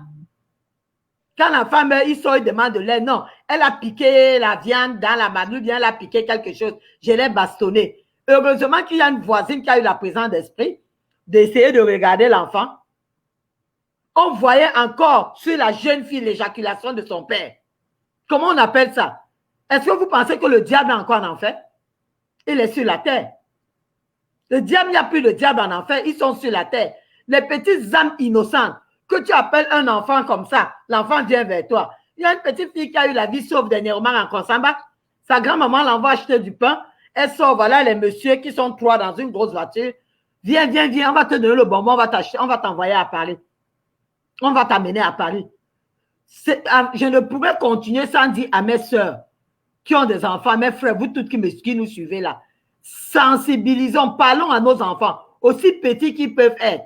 Quand la femme meurt, il sort, il demande de l'aide. Non, elle a piqué la viande dans la madouille, bien elle a piqué quelque chose. Je l'ai bastonné. Heureusement qu'il y a une voisine qui a eu la présence d'esprit d'essayer de regarder l'enfant. On voyait encore sur la jeune fille l'éjaculation de son père. Comment on appelle ça? Est-ce que vous pensez que le diable est encore en enfer? Il est sur la terre. Le diable, il n'y a plus de diable en enfer, ils sont sur la terre. Les petites âmes innocentes, que tu appelles un enfant comme ça, l'enfant vient vers toi. Il y a une petite fille qui a eu la vie sauve dernièrement en Konsamba. Sa grand-maman l'envoie acheter du pain. Elle sort, voilà les messieurs qui sont 3 dans une grosse voiture. Viens, viens, viens, on va te donner le bonbon, on va t'envoyer à Paris. On va t'amener à Paris. Je ne pourrais continuer sans dire à mes soeurs qui ont des enfants, mes frères, vous toutes qui nous suivez là, sensibilisons, parlons à nos enfants, aussi petits qu'ils peuvent être.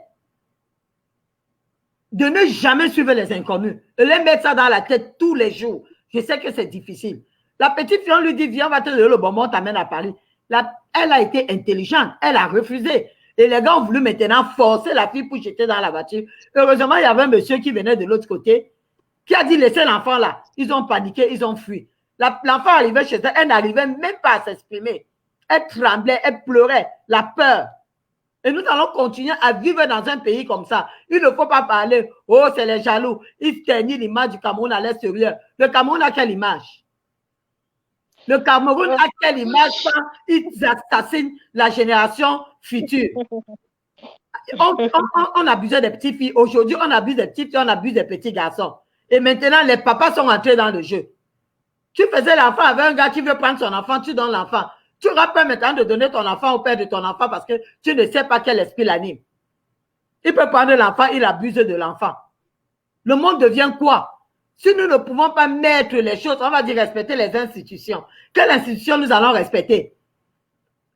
De ne jamais suivre les inconnus, de les mettre ça dans la tête tous les jours. Je sais que c'est difficile. La petite fille, on lui dit, viens, on va te donner le bonbon, on t'amène à Paris. Elle a été intelligente, elle a refusé. Et les gars ont voulu maintenant forcer la fille pour jeter dans la voiture. Heureusement, il y avait un monsieur qui venait de l'autre côté, qui a dit, laissez l'enfant là. Ils ont paniqué, ils ont fui. L'enfant arrivait chez elle, elle n'arrivait même pas à s'exprimer. Elle tremblait, elle pleurait, la peur. Et nous allons continuer à vivre dans un pays comme ça. Il ne faut pas parler, oh, c'est les jaloux. Ils teignent l'image du Cameroun à l'extérieur. Le Cameroun a quelle image? Le Cameroun a quelle image quand ils assassinent la génération future? On abusait des petites filles. Aujourd'hui, on abuse des petites filles, on abuse des petits garçons. Et maintenant, les papas sont entrés dans le jeu. Tu faisais l'enfant avec un gars qui veut prendre son enfant, tu donnes l'enfant. Tu auras peur maintenant de donner ton enfant au père de ton enfant parce que tu ne sais pas quel esprit l'anime. Il peut prendre l'enfant, il abuse de l'enfant. Le monde devient quoi? Si nous ne pouvons pas mettre les choses, on va dire respecter les institutions. Quelle institution nous allons respecter?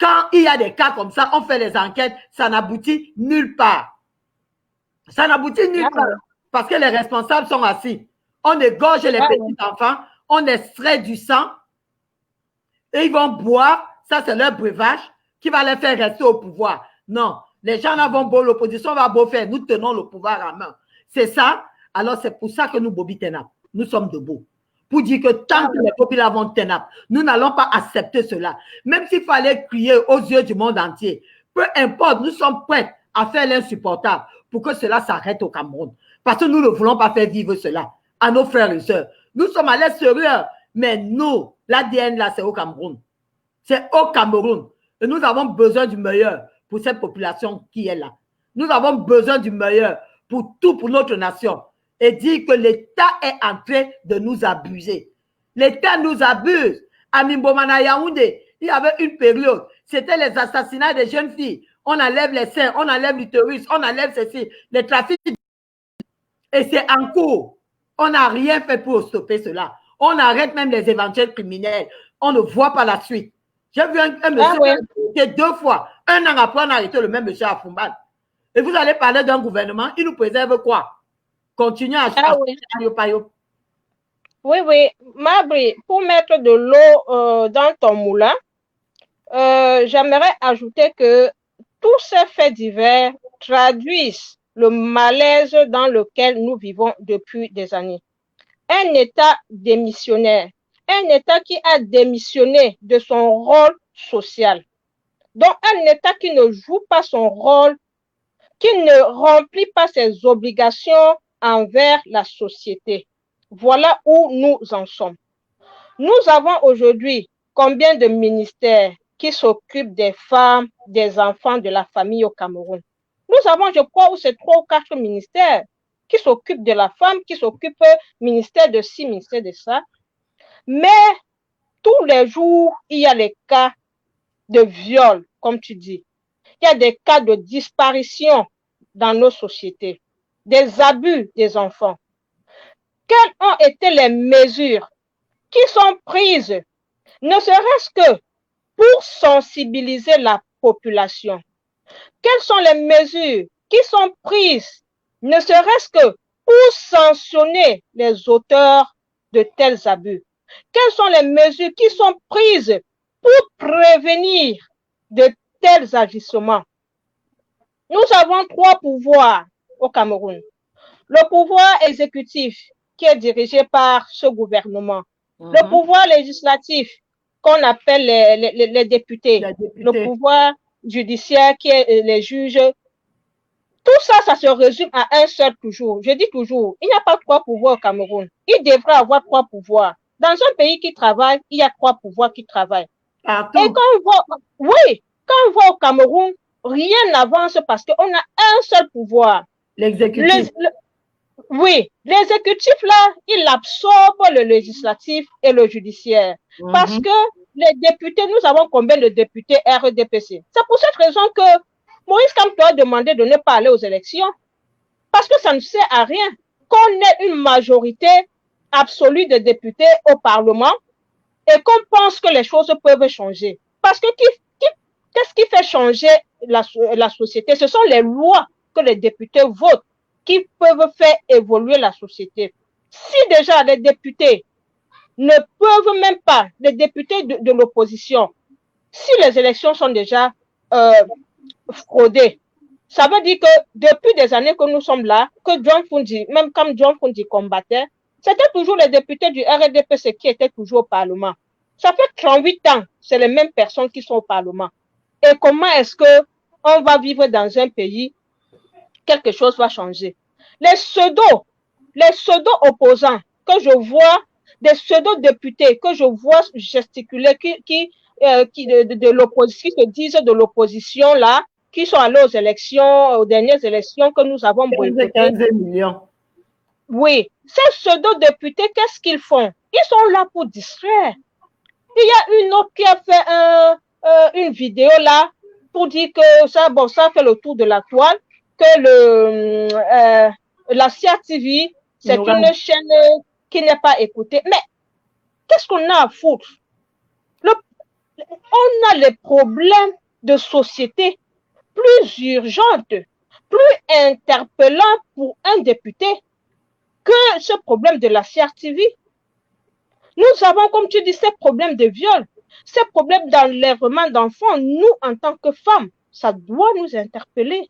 Quand il y a des cas comme ça, on fait les enquêtes, ça n'aboutit nulle part. Ça n'aboutit nulle part parce que les responsables sont assis. On égorge les petits enfants, on extrait du sang et ils vont boire. Ça, c'est leur breuvage qui va les faire rester au pouvoir. Non, les gens là vont beau, l'opposition va beau faire, nous tenons le pouvoir en main. C'est ça. Alors, c'est pour ça que nous, Bobby Tenap, nous sommes debout. Pour dire que tant que les populations vont Tenap, nous n'allons pas accepter cela. Même s'il fallait crier aux yeux du monde entier, peu importe, nous sommes prêts à faire l'insupportable pour que cela s'arrête au Cameroun. Parce que nous ne voulons pas faire vivre cela à nos frères et sœurs. Nous sommes à l'extérieur, mais nous, l'ADN là, c'est au Cameroun. C'est au Cameroun. Et nous avons besoin du meilleur pour cette population qui est là. Nous avons besoin du meilleur pour tout, pour notre nation. Et dire que l'État est en train de nous abuser. L'État nous abuse. À Mimbomana Yaoundé, il y avait une période, c'était les assassinats des jeunes filles. On enlève les seins, on enlève l'utérus, on enlève ceci, les trafics. Et c'est en cours. On n'a rien fait pour stopper cela. On arrête même les éventuels criminels. On ne voit pas la suite. J'ai vu un monsieur qui a été 2 fois. 1 an après, on a arrêté le même monsieur à Fumban. Et vous allez parler d'un gouvernement, il nous préserve quoi? Continuez à Oui, oui. Mabri, pour mettre de l'eau dans ton moulin, j'aimerais ajouter que tous ces faits divers traduisent le malaise dans lequel nous vivons depuis des années. Un État démissionnaire, un État qui a démissionné de son rôle social. Donc, un État qui ne joue pas son rôle, qui ne remplit pas ses obligations envers la société. Voilà où nous en sommes. Nous avons aujourd'hui combien de ministères qui s'occupent des femmes, des enfants, de la famille au Cameroun? Nous avons, je crois, c'est 3 ou 4 ministères qui s'occupent de la femme, qui s'occupent ministère de ci, ministère de ça. Mais tous les jours, il y a les cas de viol, comme tu dis. Il y a des cas de disparition dans nos sociétés, des abus des enfants. Quelles ont été les mesures qui sont prises, ne serait-ce que pour sensibiliser la population? Quelles sont les mesures qui sont prises, ne serait-ce que pour sanctionner les auteurs de tels abus? Quelles sont les mesures qui sont prises pour prévenir de tels agissements? Nous avons 3 pouvoirs au Cameroun. Le pouvoir exécutif, qui est dirigé par ce gouvernement. Le pouvoir législatif, qu'on appelle les députés. Le pouvoir judiciaire, qui est les juges. Tout ça, ça se résume à un seul toujours. Je dis toujours, il n'y a pas 3 pouvoirs au Cameroun. Il devrait avoir 3 pouvoirs. Dans un pays qui travaille, il y a 3 pouvoirs qui travaillent. Et quand on va au Cameroun, rien n'avance parce qu'on a un seul pouvoir. L'exécutif. Oui, l'exécutif là, il absorbe le législatif et le judiciaire. Parce que les députés, nous avons combien de députés RDPC? C'est pour cette raison que Moïse Kamto a demandé de ne pas aller aux élections. Parce que ça ne sert à rien qu'on ait une majorité absolue de députés au Parlement et qu'on pense que les choses peuvent changer. Parce que qu'est-ce qui fait changer la société? Ce sont les lois que les députés votent qui peuvent faire évoluer la société. Si déjà les députés ne peuvent même pas, les députés de l'opposition, si les élections sont déjà fraudées, ça veut dire que depuis des années que nous sommes là, que John Fundi, même quand John Fundi combattait, c'était toujours les députés du RDPC qui étaient toujours au Parlement. Ça fait 38 ans, c'est les mêmes personnes qui sont au Parlement. Et comment est-ce qu'on va vivre dans un pays, quelque chose va changer? Les pseudo-opposants que je vois, des pseudo-députés que je vois gesticuler, qui de l'opposition, qui se disent de l'opposition là, qui sont allés aux élections, aux dernières élections que nous avons boycottées. 15 millions. Oui, ces pseudo-députés, qu'est-ce qu'ils font? Ils sont là pour distraire. Il y a une autre qui a fait une vidéo là pour dire que ça fait le tour de la toile, que la CRTV, c'est une chaîne qui n'est pas écoutée. Mais qu'est-ce qu'on a à foutre? On a les problèmes de société plus urgentes, plus interpellants pour un député que ce problème de la CRTV. Nous avons, comme tu dis, ces problèmes de viol, ces problèmes d'enlèvement d'enfants. Nous, en tant que femmes, ça doit nous interpeller.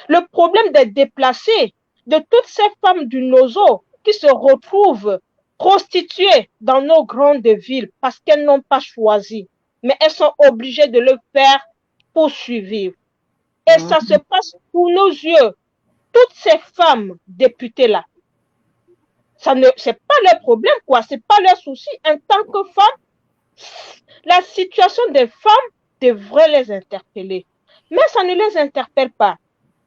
Le problème des déplacés, de toutes ces femmes du Nozo qui se retrouvent prostituées dans nos grandes villes parce qu'elles n'ont pas choisi, mais elles sont obligées de le faire pour survivre. Et ça se passe sous nos yeux. Toutes ces femmes députées-là, c'est pas leur problème, quoi. C'est pas leur souci. En tant que femmes, la situation des femmes devrait les interpeller. Mais ça ne les interpelle pas.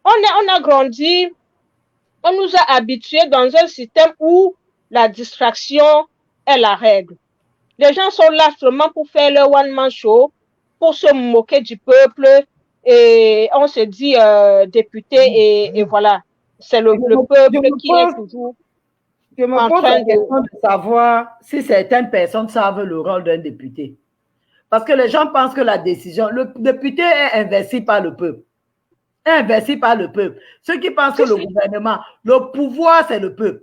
On a grandi, on nous a habitués dans un système où la distraction est la règle. Les gens sont là seulement pour faire leur one-man show, pour se moquer du peuple. Et on se dit député et voilà. C'est le peuple qui est toujours je me en pose la train question de savoir si certaines personnes savent le rôle d'un député. Parce que les gens pensent que la décision, le député est investi par le peuple. Est investi par le peuple. Ceux qui pensent que le gouvernement, le pouvoir, c'est le peuple.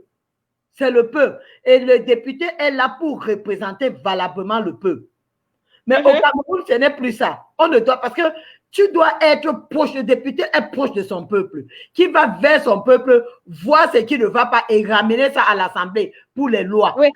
C'est le peuple. Et le député est là pour représenter valablement le peuple. Mais au Cameroun, ce n'est plus ça. On ne doit, parce que tu dois être proche, le député est proche de son peuple, qui va vers son peuple, voir ce qui ne va pas et ramener ça à l'Assemblée pour les lois. Oui.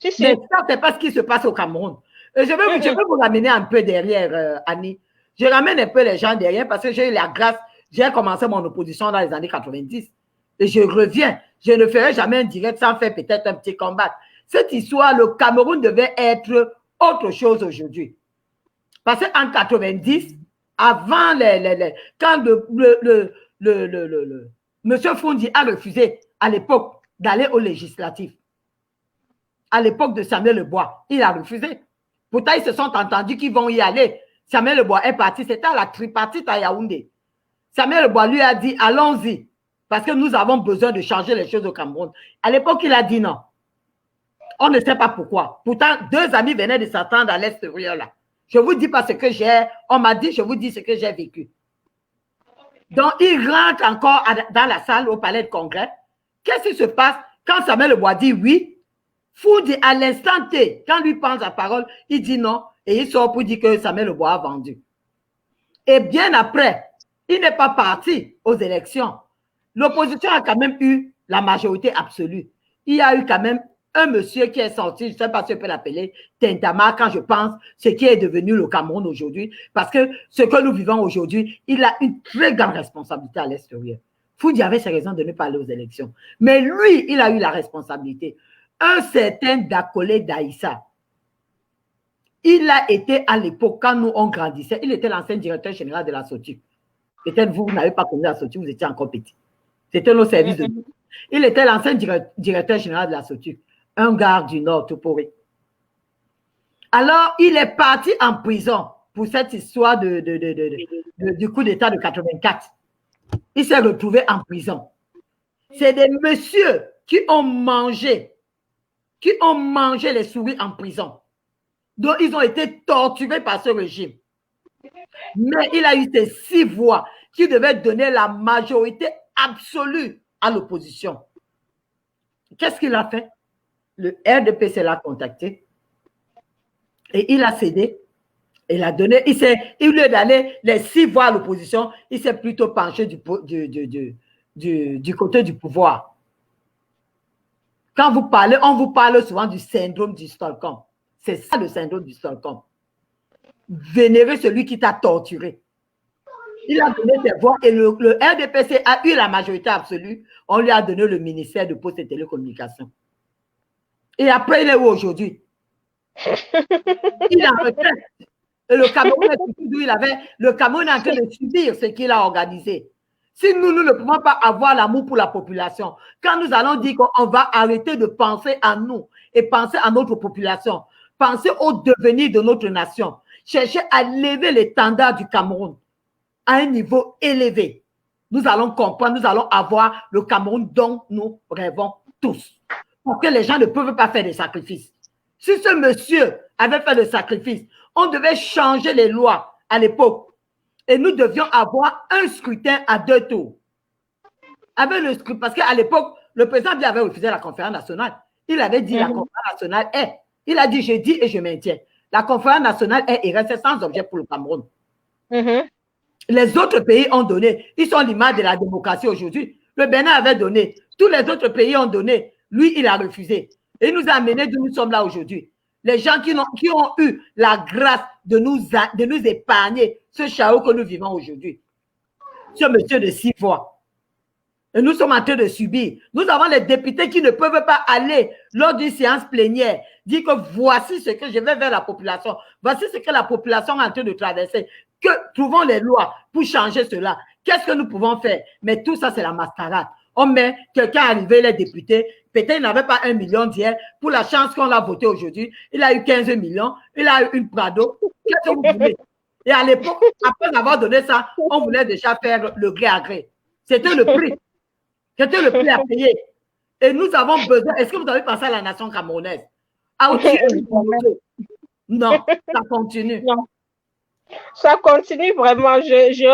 Mais ça, ce n'est pas ce qui se passe au Cameroun. Je vais vous ramener un peu derrière, Annie. Je ramène un peu les gens derrière parce que j'ai eu la grâce. J'ai commencé mon opposition dans les années 90. Et je reviens. Je ne ferai jamais un direct sans faire peut-être un petit combat. Cette histoire, le Cameroun devait être autre chose aujourd'hui. Parce qu'en 90, avant quand M. Fondi a refusé à l'époque d'aller aux législatives, à l'époque de Samuel Lebois, il a refusé. Pourtant, ils se sont entendus qu'ils vont y aller. Samuel Lebois est parti, c'était à la tripartite à Yaoundé. Samuel Lebois lui a dit, allons-y, parce que nous avons besoin de changer les choses au Cameroun. À l'époque, il a dit non. On ne sait pas pourquoi. Pourtant, 2 amis venaient de s'attendre à l'extérieur là. Je vous dis pas ce que on m'a dit, je vous dis ce que j'ai vécu. Donc, il rentre encore dans la salle au palais de congrès. Qu'est-ce qui se passe quand Samuel Lebois dit oui? Foudi, à l'instant T, quand lui pense la parole, il dit non et il sort pour dire que Samuel Lebois a vendu. Et bien après, il n'est pas parti aux élections. L'opposition a quand même eu la majorité absolue. Il y a eu quand même un monsieur qui est sorti, je ne sais pas si on peut l'appeler, Tintama, quand je pense ce qui est devenu le Cameroun aujourd'hui, parce que ce que nous vivons aujourd'hui, il a une très grande responsabilité à l'extérieur. Foudi avait ses raisons de ne pas aller aux élections. Mais lui, il a eu la responsabilité. Un certain Dakolé Daïssa, il a été à l'époque, quand nous on grandissait, il était l'ancien directeur général de la SOTU. Peut-être vous n'avez pas connu la SOTU, vous étiez encore petit. C'était nos services de... Il était l'ancien directeur général de la SOTU, un gars du Nord, Toporé. Alors, il est parti en prison pour cette histoire du coup d'État de 84. Il s'est retrouvé en prison. C'est des messieurs qui ont mangé les souris en prison. Donc, ils ont été torturés par ce régime. Mais il a eu ces 6 voix qui devaient donner la majorité absolue à l'opposition. Qu'est-ce qu'il a fait? Le RDPC l'a contacté et il a cédé. Il a donné, au lieu d'aller les 6 voix à l'opposition, il s'est plutôt penché du côté du pouvoir. Quand vous parlez, on vous parle souvent du syndrome du Stockholm. C'est ça le syndrome du Stockholm. Vénérer celui qui t'a torturé. Il a donné ses voix et le RDPC a eu la majorité absolue. On lui a donné le ministère de Postes et Télécommunications. Et après, il est où aujourd'hui? Il est en retraite. Et le Cameroun le Cameroun est en train de subir ce qu'il a organisé. Si nous ne pouvons pas avoir l'amour pour la population, quand nous allons dire qu'on va arrêter de penser à nous et penser à notre population, penser au devenir de notre nation, chercher à lever les standards du Cameroun à un niveau élevé, nous allons comprendre, nous allons avoir le Cameroun dont nous rêvons tous. Pour que les gens ne peuvent pas faire des sacrifices. Si ce monsieur avait fait des sacrifices, on devait changer les lois à l'époque. Et nous devions avoir un scrutin à 2 tours. Avec le scrutin, parce qu'à l'époque, le président avait refusé la conférence nationale. Il avait dit la conférence nationale est. Il a dit je dis et je maintiens. La conférence nationale est et reste sans objet pour le Cameroun. Les autres pays ont donné. Ils sont l'image de la démocratie aujourd'hui. Le Bénin avait donné. Tous les autres pays ont donné. Lui, il a refusé. Et il nous a amenés d'où nous sommes là aujourd'hui. Les gens qui ont eu la grâce de nous épargner ce chaos que nous vivons aujourd'hui. Ce monsieur de 6 voix. Et nous sommes en train de subir. Nous avons les députés qui ne peuvent pas aller lors d'une séance plénière, dire que voici ce que je vais vers la population. Voici ce que la population est en train de traverser. Que trouvons les lois pour changer cela. Qu'est-ce que nous pouvons faire? Mais tout ça, c'est la mascarade. on met quelqu'un arrivé, les députés, peut-être il n'avait pas 1 million d'hier, pour la chance qu'on l'a voté aujourd'hui, il a eu 15 millions, il a eu une Prado, qu'est-ce que vous voulez? Et à l'époque, après avoir donné ça, on voulait déjà faire le gré à gré. C'était le prix. C'était le prix à payer. Et nous avons besoin, est-ce que vous avez pensé à la nation camerounaise? Non, ça continue. Non. Ça continue vraiment. Je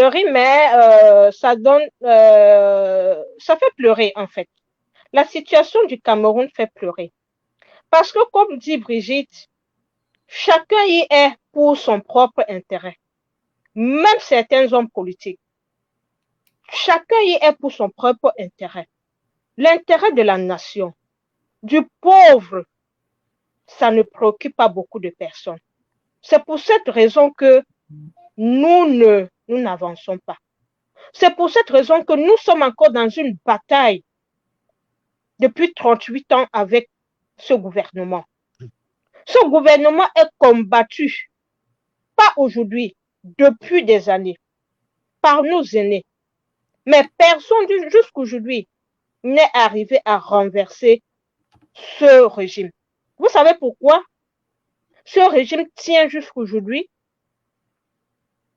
ris, mais ça donne, ça fait pleurer en fait. La situation du Cameroun fait pleurer. Parce que comme dit Brigitte, chacun y est pour son propre intérêt. Même certains hommes politiques. Chacun y est pour son propre intérêt. L'intérêt de la nation, du pauvre, ça ne préoccupe pas beaucoup de personnes. C'est pour cette raison que nous n'avançons pas. C'est pour cette raison que nous sommes encore dans une bataille depuis 38 ans avec ce gouvernement. Ce gouvernement est combattu, pas aujourd'hui, depuis des années, par nos aînés. Mais personne jusqu'aujourd'hui n'est arrivé à renverser ce régime. Vous savez pourquoi? Ce régime tient jusqu'aujourd'hui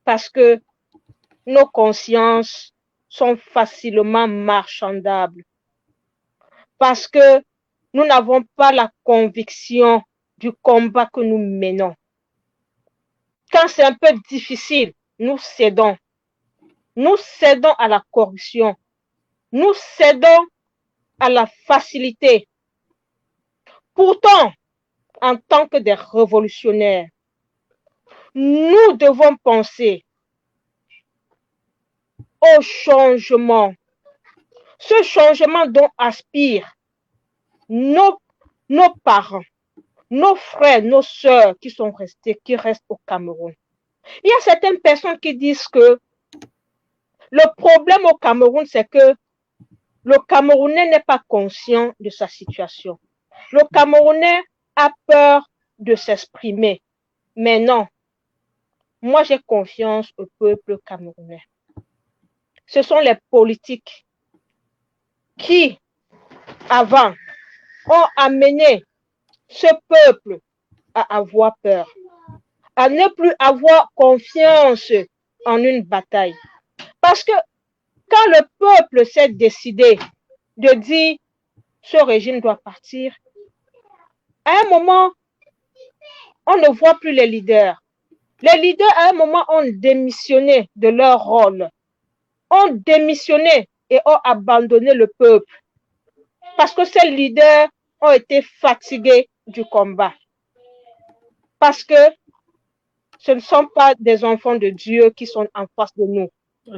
parce que nos consciences sont facilement marchandables. Parce que nous n'avons pas la conviction du combat que nous menons. Quand c'est un peu difficile, nous cédons. Nous cédons à la corruption. Nous cédons à la facilité. Pourtant, en tant que des révolutionnaires, nous devons penser au changement. Ce changement dont aspirent nos parents, nos frères, nos sœurs qui restent au Cameroun. Il y a certaines personnes qui disent que le problème au Cameroun, c'est que le Camerounais n'est pas conscient de sa situation. Le Camerounais a peur de s'exprimer. Mais non, moi j'ai confiance au peuple camerounais. Ce sont les politiques qui, avant, ont amené ce peuple à avoir peur, à ne plus avoir confiance en une bataille. Parce que quand le peuple s'est décidé de dire ce régime doit partir, à un moment, on ne voit plus les leaders. Les leaders, à un moment, ont démissionné de leur rôle, ont démissionné et ont abandonné le peuple. Parce que ces leaders ont été fatigués du combat. Parce que ce ne sont pas des enfants de Dieu qui sont en face de nous.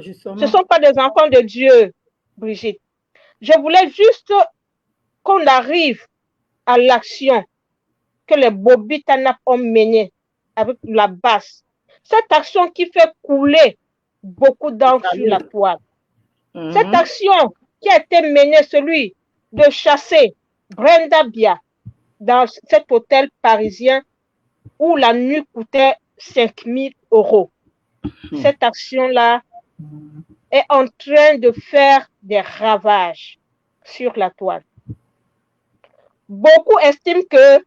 Justement. Ce ne sont pas des enfants de Dieu, Brigitte. Je voulais juste qu'on arrive à l'action que les Bobby Tanap ont menée avec la base. Cette action qui fait couler beaucoup d'encre sur la toile. Cette action qui a été menée, celui de chasser Brenda Bia dans cet hôtel parisien où la nuit coûtait 5 000 €. Cette action-là est en train de faire des ravages sur la toile. Beaucoup estiment que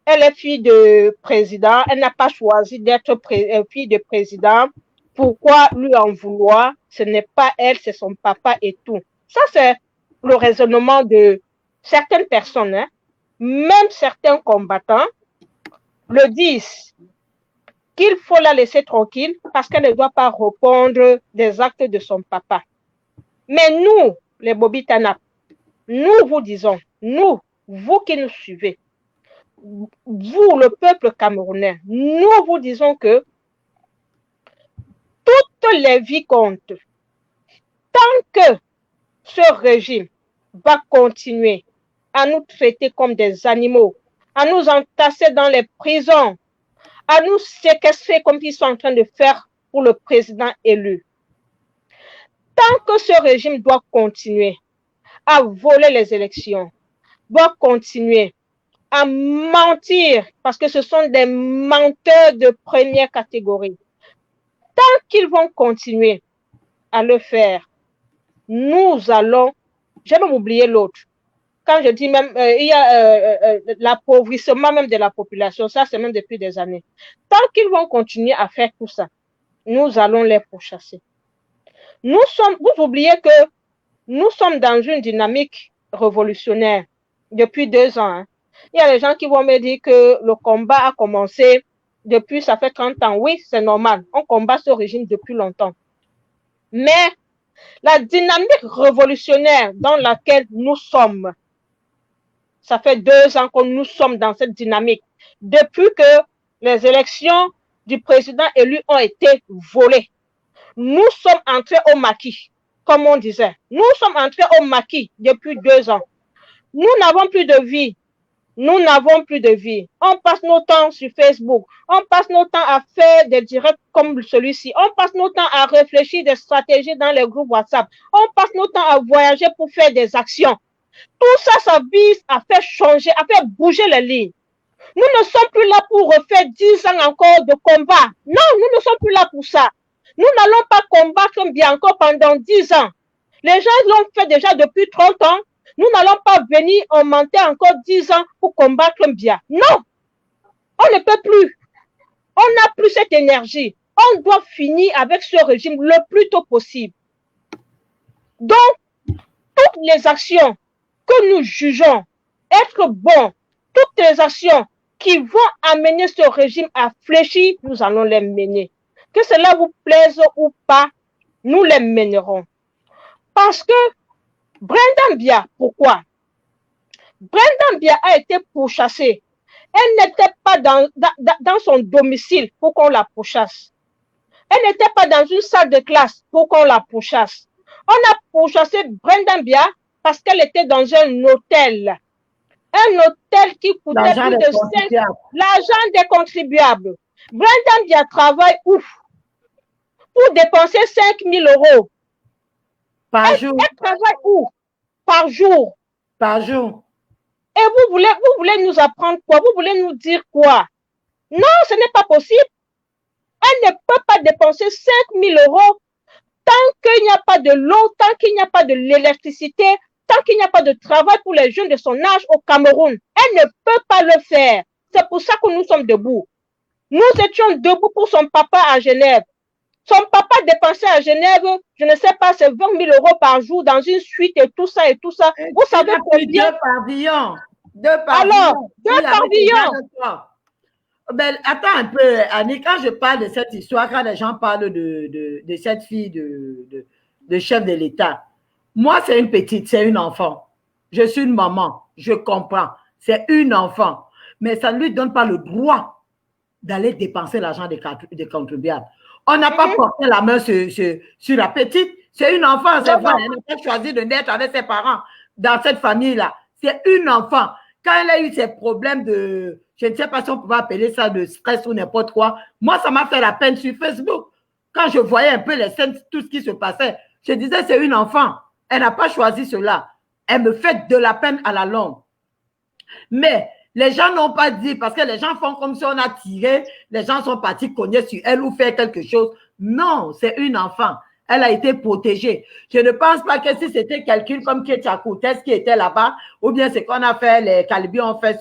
elle est fille de président, elle n'a pas choisi d'être fille de président. Pourquoi lui en vouloir? Ce n'est pas elle, c'est son papa et tout. Ça, c'est le raisonnement de certaines personnes, hein. Même certains combattants le disent qu'il faut la laisser tranquille parce qu'elle ne doit pas répondre des actes de son papa. Mais nous, les Bobby Tanap, nous vous disons, nous, vous qui nous suivez, vous, le peuple camerounais, nous vous disons que toutes les vies comptent. Tant que ce régime va continuer à nous traiter comme des animaux, à nous entasser dans les prisons, à nous séquestrer comme ils sont en train de faire pour le président élu. Tant que ce régime doit continuer à voler les élections, doit continuer à mentir, parce que ce sont des menteurs de première catégorie. Tant qu'ils vont continuer à le faire, nous allons, j'ai même oublié l'autre. Quand je dis même, il y a l'appauvrissement même de la population, ça c'est même depuis des années. Tant qu'ils vont continuer à faire tout ça, nous allons les pourchasser. Vous oubliez que nous sommes dans une dynamique révolutionnaire depuis 2 ans. Hein. Il y a des gens qui vont me dire que le combat a commencé depuis, ça fait 30 ans. Oui, c'est normal. On combat ce régime depuis longtemps. Mais la dynamique révolutionnaire dans laquelle nous sommes, ça fait 2 ans que nous sommes dans cette dynamique. Depuis que les élections du président élu ont été volées, nous sommes entrés au maquis, comme on disait. Nous sommes entrés au maquis depuis 2 ans. Nous n'avons plus de vie. Nous n'avons plus de vie. On passe nos temps sur Facebook. On passe nos temps à faire des directs comme celui-ci. On passe nos temps à réfléchir des stratégies dans les groupes WhatsApp. On passe nos temps à voyager pour faire des actions. Tout ça, ça vise à faire changer, à faire bouger les lignes. Nous ne sommes plus là pour refaire 10 ans encore de combat. Non, nous ne sommes plus là pour ça. Nous n'allons pas combattre bien encore pendant 10 ans. Les gens l'ont fait déjà depuis 30 ans. Nous n'allons pas venir augmenter encore 10 ans pour combattre bien. Non, on ne peut plus. On n'a plus cette énergie. On doit finir avec ce régime le plus tôt possible. Donc, toutes les actions que nous jugeons être bonnes, toutes les actions qui vont amener ce régime à fléchir, nous allons les mener. Que cela vous plaise ou pas, nous les mènerons. Parce que Brenda Mbia, pourquoi? Brenda Mbia a été pourchassée. Elle n'était pas dans son domicile pour qu'on la pourchasse. Elle n'était pas dans une salle de classe pour qu'on la pourchasse. On a pourchassé Brenda Mbia parce qu'elle était dans un hôtel. Un hôtel qui coûtait plus de 5... L'argent des contribuables. Brenda Mbia travaille où? Pour dépenser 5 000 € par jour. Elle travaille où? Par jour. Par jour. Et vous voulez nous apprendre quoi? Vous voulez nous dire quoi? Non, ce n'est pas possible. Elle ne peut pas dépenser 5 000 € tant qu'il n'y a pas de l'eau, tant qu'il n'y a pas de l'électricité, tant qu'il n'y a pas de travail pour les jeunes de son âge au Cameroun. Elle ne peut pas le faire. C'est pour ça que nous sommes debout. Nous étions debout pour son papa à Genève. Son papa dépensait à Genève, je ne sais pas, c'est 20 000 € par jour dans une suite et tout ça et tout ça. Et vous savez combien? 2 pavillons. 2 pavillons. Alors, 2 pavillons. Ben, attends un peu, Annie, quand je parle de cette histoire, quand les gens parlent de cette fille de chef de l'État, moi, c'est une petite, c'est une enfant. Je suis une maman, je comprends. C'est une enfant. Mais ça ne lui donne pas le droit d'aller dépenser l'argent des contribuables. On n'a pas porté la main sur la petite. C'est une enfant, c'est vrai. Elle n'a pas choisi de naître avec ses parents dans cette famille-là. C'est une enfant. Quand elle a eu ses problèmes de, je ne sais pas si on peut appeler ça de stress ou n'importe quoi, moi, ça m'a fait la peine sur Facebook. Quand je voyais un peu les scènes, tout ce qui se passait, je disais, c'est une enfant. Elle n'a pas choisi cela. Elle me fait de la peine à la longue. Mais les gens n'ont pas dit, parce que les gens font comme si on a tiré, les gens sont partis cogner sur elle ou faire quelque chose. Non, c'est une enfant. Elle a été protégée. Je ne pense pas que si c'était quelqu'un comme Ketia Koutes qui était là-bas, ou bien c'est qu'on a fait, les Calibis ont fait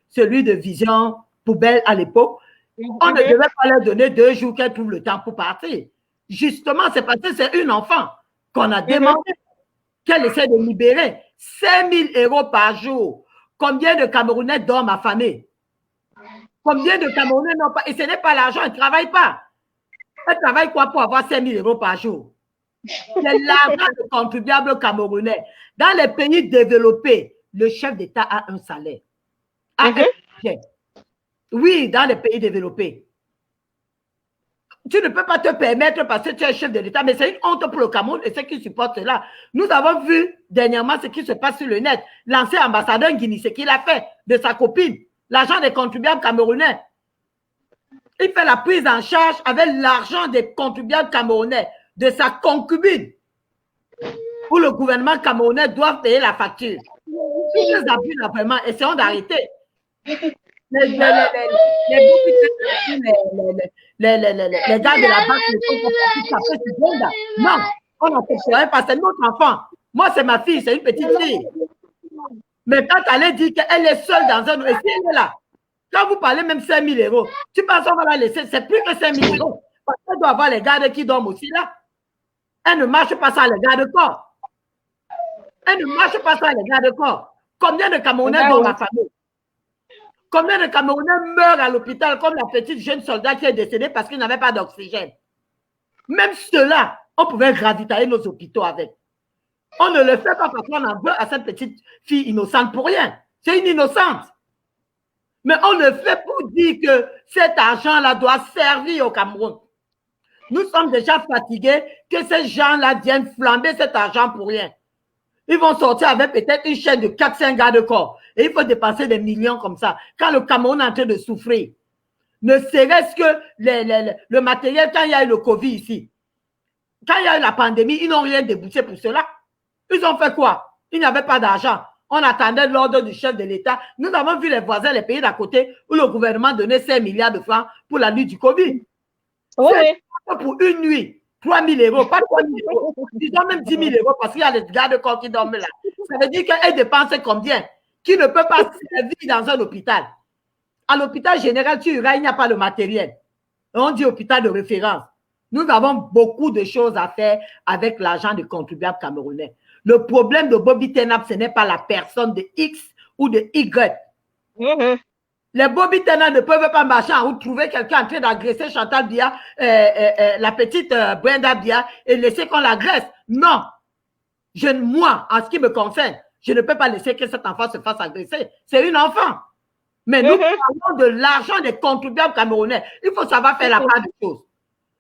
celui de Vision Poubelle à l'époque, on ne devait pas leur donner 2 jours qu'elle trouve le temps pour partir. Justement, c'est parce que c'est une enfant qu'on a demandé qu'elle essaie de libérer. 5 000 € par jour. Combien de Camerounais dorment affamés? Combien de Camerounais n'ont pas? Et ce n'est pas l'argent, ils ne travaillent pas. Elle travaille quoi pour avoir 5 000 € par jour? C'est l'argent de contribuables camerounais. Dans les pays développés, le chef d'État a un salaire. Oui, dans les pays développés. Tu ne peux pas te permettre parce que tu es chef de l'État, mais c'est une honte pour le Cameroun et ceux qui supportent cela. Nous avons vu dernièrement ce qui se passe sur le net. L'ancien ambassadeur Guinée, ce qu'il a fait de sa copine, l'argent des contribuables camerounais. Il fait la prise en charge avec l'argent des contribuables camerounais, de sa concubine, où le gouvernement camerounais doit payer la facture. Tous ces abus, là, vraiment, essayons d'arrêter. Les gars de la banque ne sont pas non, On n'accepterait pas, c'est notre enfant. Moi, c'est ma fille, c'est une petite fille. Mais quand elle est dit qu'elle est seule dans un... Et si elle est là, quand vous parlez même 5 000 euros, tu penses qu'on va la laisser, c'est plus que 5 000 euros. Parce qu'elle doit avoir les gardes qui dorment aussi là. Elle ne marche pas sans les gardes-corps. Elle ne marche pas sans les gardes-corps. Combien de Camerounais dans ma famille? Combien de Camerounais meurent à l'hôpital comme la petite jeune soldat qui est décédée parce qu'il n'avait pas d'oxygène? Même cela, on pouvait ravitailler nos hôpitaux avec. On ne le fait pas parce qu'on en veut à cette petite fille innocente pour rien. C'est une innocente. Mais on le fait pour dire que cet argent-là doit servir au Cameroun. Nous sommes déjà fatigués que ces gens-là viennent flamber cet argent pour rien. Ils vont sortir avec peut-être une chaîne de 4-5 garde-corps. Et il faut dépenser des millions comme ça. Quand le Cameroun est en train de souffrir. Ne serait-ce que le matériel, quand il y a eu le Covid ici, quand il y a eu la pandémie, ils n'ont rien débouché pour cela. Ils ont fait quoi? Ils n'avaient pas d'argent. On attendait l'ordre du chef de l'État. Nous avons vu les voisins, les pays d'à côté, où le gouvernement donnait 5 milliards de francs pour la nuit du Covid. Oui, oui. Pour une nuit, 3 000 euros, pas 3 000 euros. Ils ont même 10 000 euros parce qu'il y a des gardes-corps qui dorment là. Ça veut dire qu'elle dépense combien? Qui ne peut pas servir dans un hôpital. À l'hôpital général, tu iras, il n'y a pas le matériel. On dit hôpital de référence. Nous avons beaucoup de choses à faire avec l'argent des contribuables camerounais. Le problème de Bobby Tenab, ce n'est pas la personne de X ou de Y. Les Bobby Tenab ne peuvent pas marcher en route, trouver quelqu'un en train d'agresser Chantal Biya, la petite Brenda Biya, et laisser qu'on l'agresse. Non. Moi, en ce qui me concerne, je ne peux pas laisser que cet enfant se fasse agresser. C'est une enfant. Mais nous parlons de l'argent des contribuables camerounais. Il faut savoir faire la part des choses.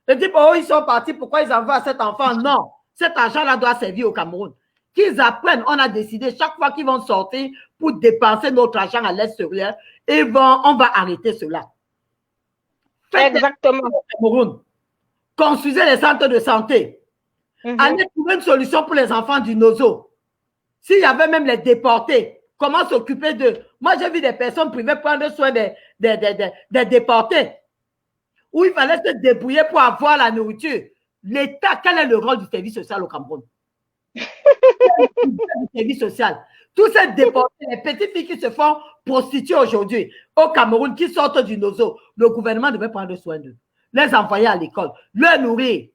Je dis, oh, ils sont partis, pourquoi ils envoient à cet enfant? Non, cet argent-là doit servir au Cameroun. Qu'ils apprennent, on a décidé, chaque fois qu'ils vont sortir pour dépenser notre argent à l'extérieur, on va arrêter cela. Faites exactement. Au Cameroun. Construisez les centres de santé. Allez trouver une solution pour les enfants du Nozo. S'il y avait même les déportés, comment s'occuper d'eux? Moi, j'ai vu des personnes privées prendre soin des déportés, où il fallait se débrouiller pour avoir la nourriture. L'État, quel est le rôle du service social au Cameroun? Du service social. Tous ces déportés, les petites filles qui se font prostituer aujourd'hui au Cameroun, qui sortent du Nozo, le gouvernement devait prendre soin d'eux, les envoyer à l'école, les nourrir,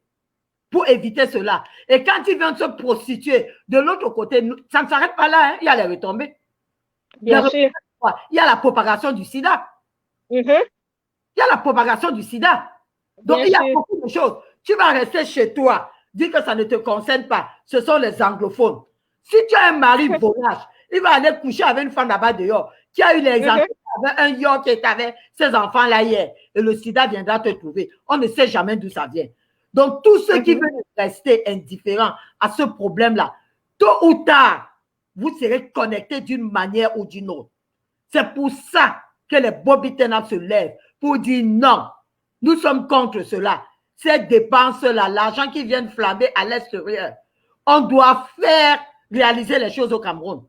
pour éviter cela. Et quand ils viennent se prostituer, de l'autre côté, ça ne s'arrête pas là, hein, il y a les retombées. Bien sûr. Il y a la propagation du sida. Il y a la propagation du sida. Donc, il y a beaucoup de choses. Tu vas rester chez toi, dire que ça ne te concerne pas. Ce sont les anglophones. Si tu as un mari volage, il va aller coucher avec une femme là-bas dehors, qui a eu l'exemple avec un yon qui est avec ses enfants-là hier, et le sida viendra te trouver. On ne sait jamais d'où ça vient. Donc, tous ceux qui veulent rester indifférents à ce problème-là, tôt ou tard, vous serez connectés d'une manière ou d'une autre. C'est pour ça que les Bobby Tenab se lèvent pour dire non, nous sommes contre cela. Ces dépenses-là, l'argent qui vient flamber à l'extérieur, on doit faire réaliser les choses au Cameroun.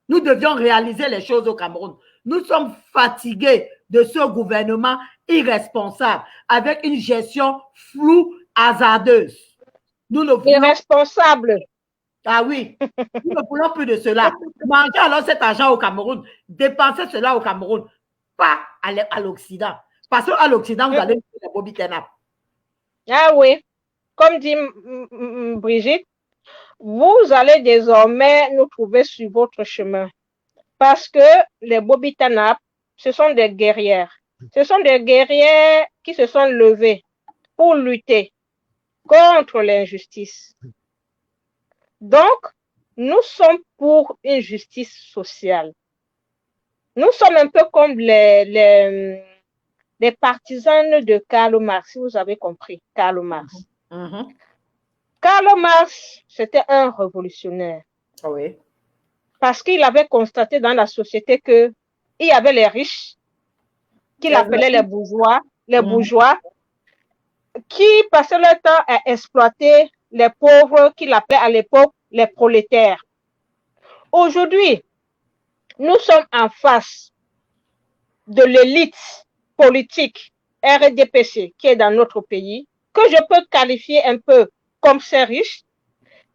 Nous devions réaliser les choses au Cameroun. Nous sommes fatigués de ce gouvernement irresponsable avec une gestion floue, hasardeuse. Nous ne voulons... Irresponsable. Ah oui, nous ne voulons plus de cela. Manger alors cet argent au Cameroun, dépenser cela au Cameroun, pas à l'Occident. Parce qu'à l'Occident, vous allez faire les Bobby Tenab. Ah oui, comme dit Brigitte, vous allez désormais nous trouver sur votre chemin. Parce que les Bobby Tenab, ce sont des guerrières. Ce sont des guerrières qui se sont levées pour lutter contre l'injustice. Donc, nous sommes pour une justice sociale. Nous sommes un peu comme les partisans de Karl Marx, si vous avez compris, Karl Marx. Karl Marx, c'était un révolutionnaire. Oui. Parce qu'il avait constaté dans la société qu'il y avait les riches, qu'il appelait les bourgeois, qui passaient leur temps à exploiter les pauvres, qu'il appelait à l'époque les prolétaires. Aujourd'hui, nous sommes en face de l'élite politique RDPC qui est dans notre pays, que je peux qualifier un peu comme ces riches,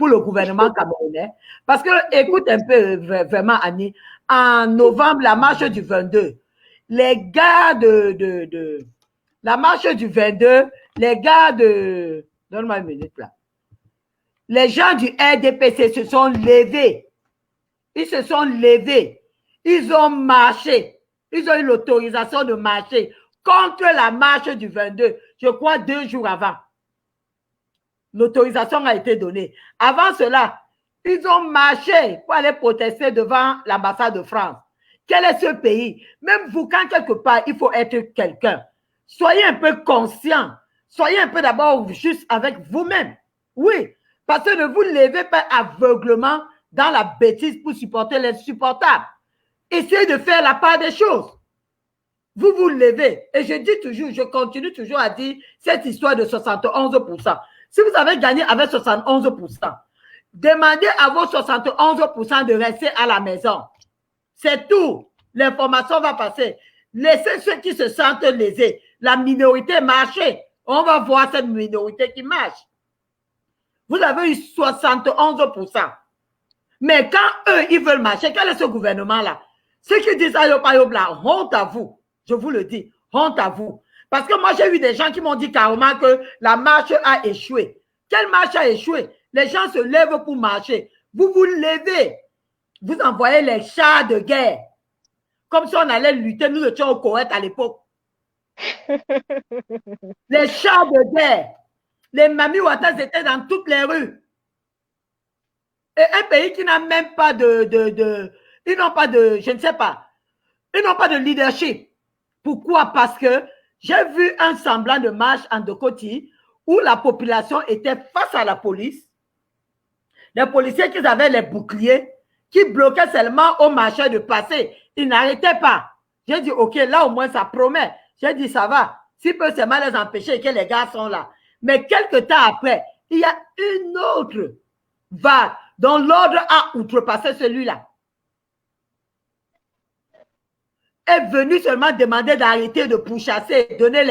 pour le gouvernement camerounais. Parce que, écoute un peu, vraiment, Annie, en novembre, la marche du 22, les gars la marche du 22, les gars de... Donne-moi une minute là. Les gens du RDPC se sont levés. Ils se sont levés. Ils ont marché. Ils ont eu l'autorisation de marcher contre la marche du 22. Je crois 2 jours avant. L'autorisation a été donnée. Avant cela, ils ont marché pour aller protester devant l'ambassade de France. Quel est ce pays? Même vous, quand quelque part, il faut être quelqu'un. Soyez un peu conscient. Soyez un peu d'abord juste avec vous-même. Oui, parce que ne vous levez pas aveuglement dans la bêtise pour supporter l'insupportable. Essayez de faire la part des choses. Vous vous levez. Et je dis toujours, je continue toujours à dire cette histoire de 71%. Si vous avez gagné avec 71%, demandez à vos 71% de rester à la maison. C'est tout. L'information va passer. Laissez ceux qui se sentent lésés. La minorité marcher. On va voir cette minorité qui marche. Vous avez eu 71%. Mais quand eux, ils veulent marcher, quel est ce gouvernement-là? Ceux qui disent Ayopayobla, honte à vous. Je vous le dis, honte à vous. Parce que moi, j'ai vu des gens qui m'ont dit carrément que la marche a échoué. Quelle marche a échoué? Les gens se lèvent pour marcher. Vous vous levez. Vous envoyez les chars de guerre. Comme si on allait lutter, nous étions au Koweït à l'époque. Les chars de guerre. Les mamiwatas étaient dans toutes les rues. Et un pays qui n'a même pas ils n'ont pas de, je ne sais pas, ils n'ont pas de leadership. Pourquoi? Parce que j'ai vu un semblant de marche en Dokoti où la population était face à la police. Les policiers qui avaient les boucliers, qui bloquaient seulement aux marcheurs de passer. Ils n'arrêtaient pas. J'ai dit, OK, là au moins ça promet. J'ai dit, ça va. S'il peut seulement les empêcher et que les gars sont là. Mais quelques temps après, il y a une autre vague dont l'ordre a outrepassé celui-là. Est venu seulement demander d'arrêter de pourchasser, donner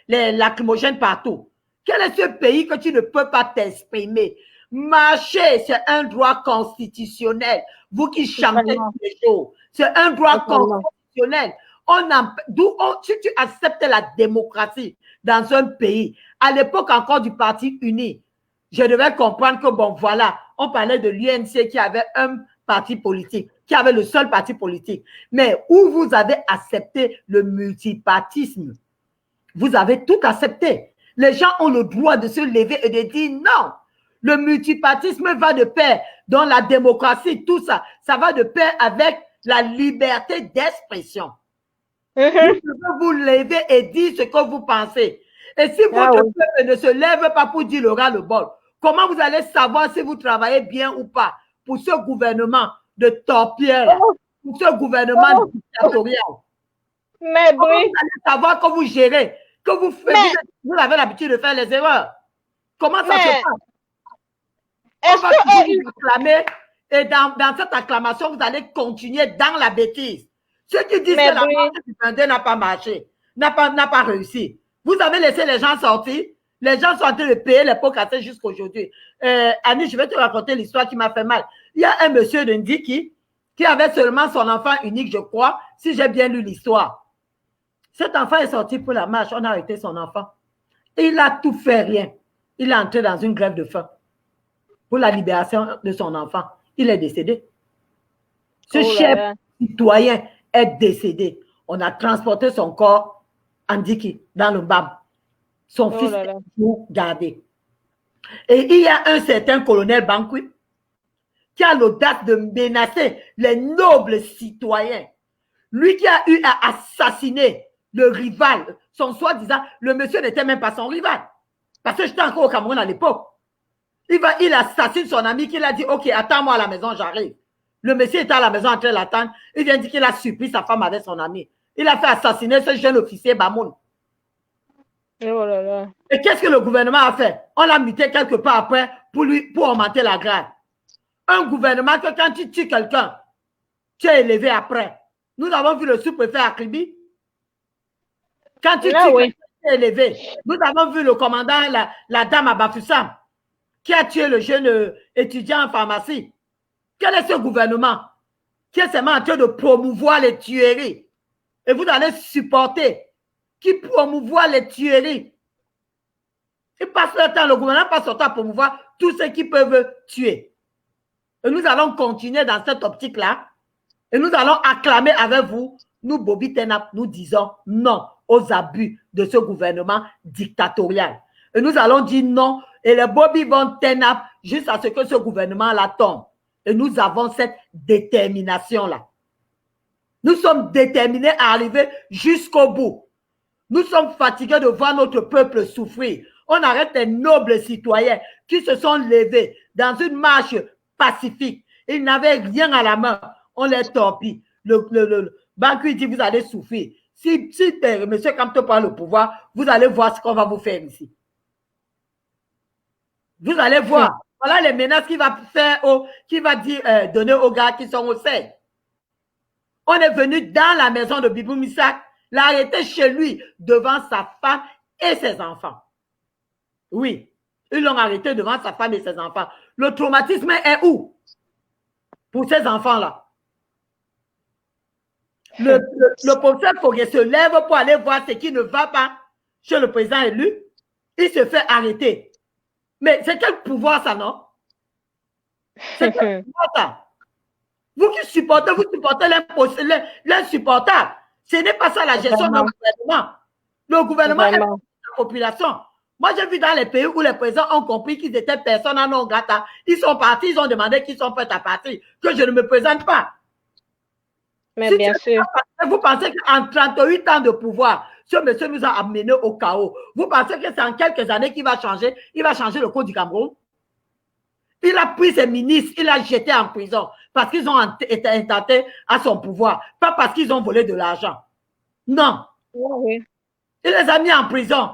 les lacrymogènes partout. Quel est ce pays que tu ne peux pas t'exprimer? Marcher, c'est un droit constitutionnel. Vous qui chantez tous les jours, c'est un droit constitutionnel. Si tu acceptes la démocratie dans un pays, à l'époque encore du Parti uni, je devais comprendre que, bon, voilà, on parlait de l'UNC qui avait un parti politique, qui avait le seul parti politique. Mais où vous avez accepté le multipartisme, vous avez tout accepté. Les gens ont le droit de se lever et de dire non. Le multipartisme va de pair. Dans la démocratie, tout ça, ça va de pair avec la liberté d'expression. Vous devez vous lever et dire ce que vous pensez. Et si votre peuple ne se lève pas pour dire le ras le bol, comment vous allez savoir si vous travaillez bien ou pas pour ce gouvernement de torpilleur, pour ce gouvernement dictatorial? Mais comment vous allez savoir que vous gérez, que vous faites, vous avez l'habitude de faire les erreurs? Comment ça se passe? On va toujours acclamer et dans cette acclamation, vous allez continuer dans la bêtise. Ceux qui disent que la marche du 22 n'a pas marché, n'a pas réussi. Vous avez laissé les gens sortir. Les gens sont en train de payer les pots cassés jusqu'à aujourd'hui. Annie, je vais te raconter l'histoire qui m'a fait mal. Il y a un monsieur de Ndiki qui avait seulement son enfant unique, je crois, si j'ai bien lu l'histoire. Cet enfant est sorti pour la marche. On a arrêté son enfant. Et il a tout fait, rien. Il est entré dans une grève de faim pour la libération de son enfant. Il est décédé. Ce cher citoyen est décédé. On a transporté son corps en Ndiki, dans le BAM. Son fils est toujours gardé. Et il y a un certain colonel Bankoui qui a l'audace de menacer les nobles citoyens. Lui qui a eu à assassiner le rival, son soi-disant, le monsieur n'était même pas son rival. Parce que j'étais encore au Cameroun à l'époque. Il assassine son ami qui a dit, OK, attends-moi à la maison, j'arrive. Le monsieur était à la maison en train d'attendre. Il vient dire qu'il a surpris sa femme avec son ami. Il a fait assassiner ce jeune officier Bamoun. Oh là là. Et qu'est-ce que le gouvernement a fait? On l'a muté quelque part après pour augmenter la grade. Un gouvernement que quand tu tues quelqu'un, tu es élevé après. Nous avons vu le sous-préfet à Kribi. Quand tu tues quelqu'un, tu es élevé. Nous avons vu le commandant, la dame à Bafoussam. qui a tué le jeune étudiant en pharmacie? Quel est ce gouvernement qui est seulement en train de promouvoir les tueries? Et vous allez supporter qui promouvoit les tueries. Ils passent leur temps, le gouvernement passe son temps à promouvoir tous ceux qui peuvent tuer. Et nous allons continuer dans cette optique-là. Et nous allons acclamer avec vous, nous, Bobby Tenap, nous disons non aux abus de ce gouvernement dictatorial. Et nous allons dire non, et les Bobby vont Tenap jusqu'à ce que ce gouvernement-là tombe. Et nous avons cette détermination-là. Nous sommes déterminés à arriver jusqu'au bout. Nous sommes fatigués de voir notre peuple souffrir. On arrête les nobles citoyens qui se sont levés dans une marche pacifique. Ils n'avaient rien à la main. On les torpille. Le Banque dit, vous allez souffrir. Si M. Kamto prend le pouvoir, vous allez voir ce qu'on va vous faire ici. Vous allez voir. Voilà les menaces qu'il va faire, qu'il va dire, donner aux gars qui sont au sein. On est venu dans la maison de Bibou Missak, l'arrêter chez lui devant sa femme et ses enfants. Oui, ils l'ont arrêté devant sa femme et ses enfants. Le traumatisme est où pour ces enfants-là? Le professeur Foguet se lève pour aller voir ce qui ne va pas chez le président élu. Il se fait arrêter. Mais c'est quel pouvoir ça, non? C'est quel pouvoir ça? Vous qui supportez, vous supportez l'insupportable. Ce n'est pas ça la gestion d'un gouvernement. Le gouvernement est pour la population. Moi, j'ai vu dans les pays où les présidents ont compris qu'ils étaient personne à non grata. Ils sont partis, ils ont demandé qu'ils sont prêts à partir, que je ne me présente pas. Mais bien sûr. Vous pensez qu'en 38 ans de pouvoir, ce monsieur nous a amenés au chaos. Vous pensez que c'est en quelques années qu'il va changer, il va changer le code du Cameroun? Il a pris ses ministres, il a jeté en prison parce qu'ils ont été intentés à son pouvoir, pas parce qu'ils ont volé de l'argent. Non. Oui. Il les a mis en prison.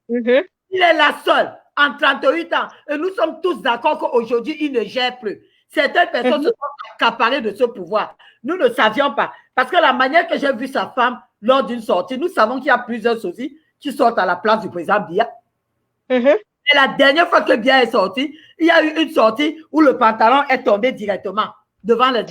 Il est la seule en 38 ans. Et nous sommes tous d'accord qu'aujourd'hui, il ne gère plus. Certaines personnes se sont accaparées de ce pouvoir. Nous ne savions pas. Parce que la manière que j'ai vu sa femme lors d'une sortie, nous savons qu'il y a plusieurs soucis qui sortent à la place du président Biya. Et la dernière fois que Biya est sorti, il y a eu une sortie où le pantalon est tombé directement devant les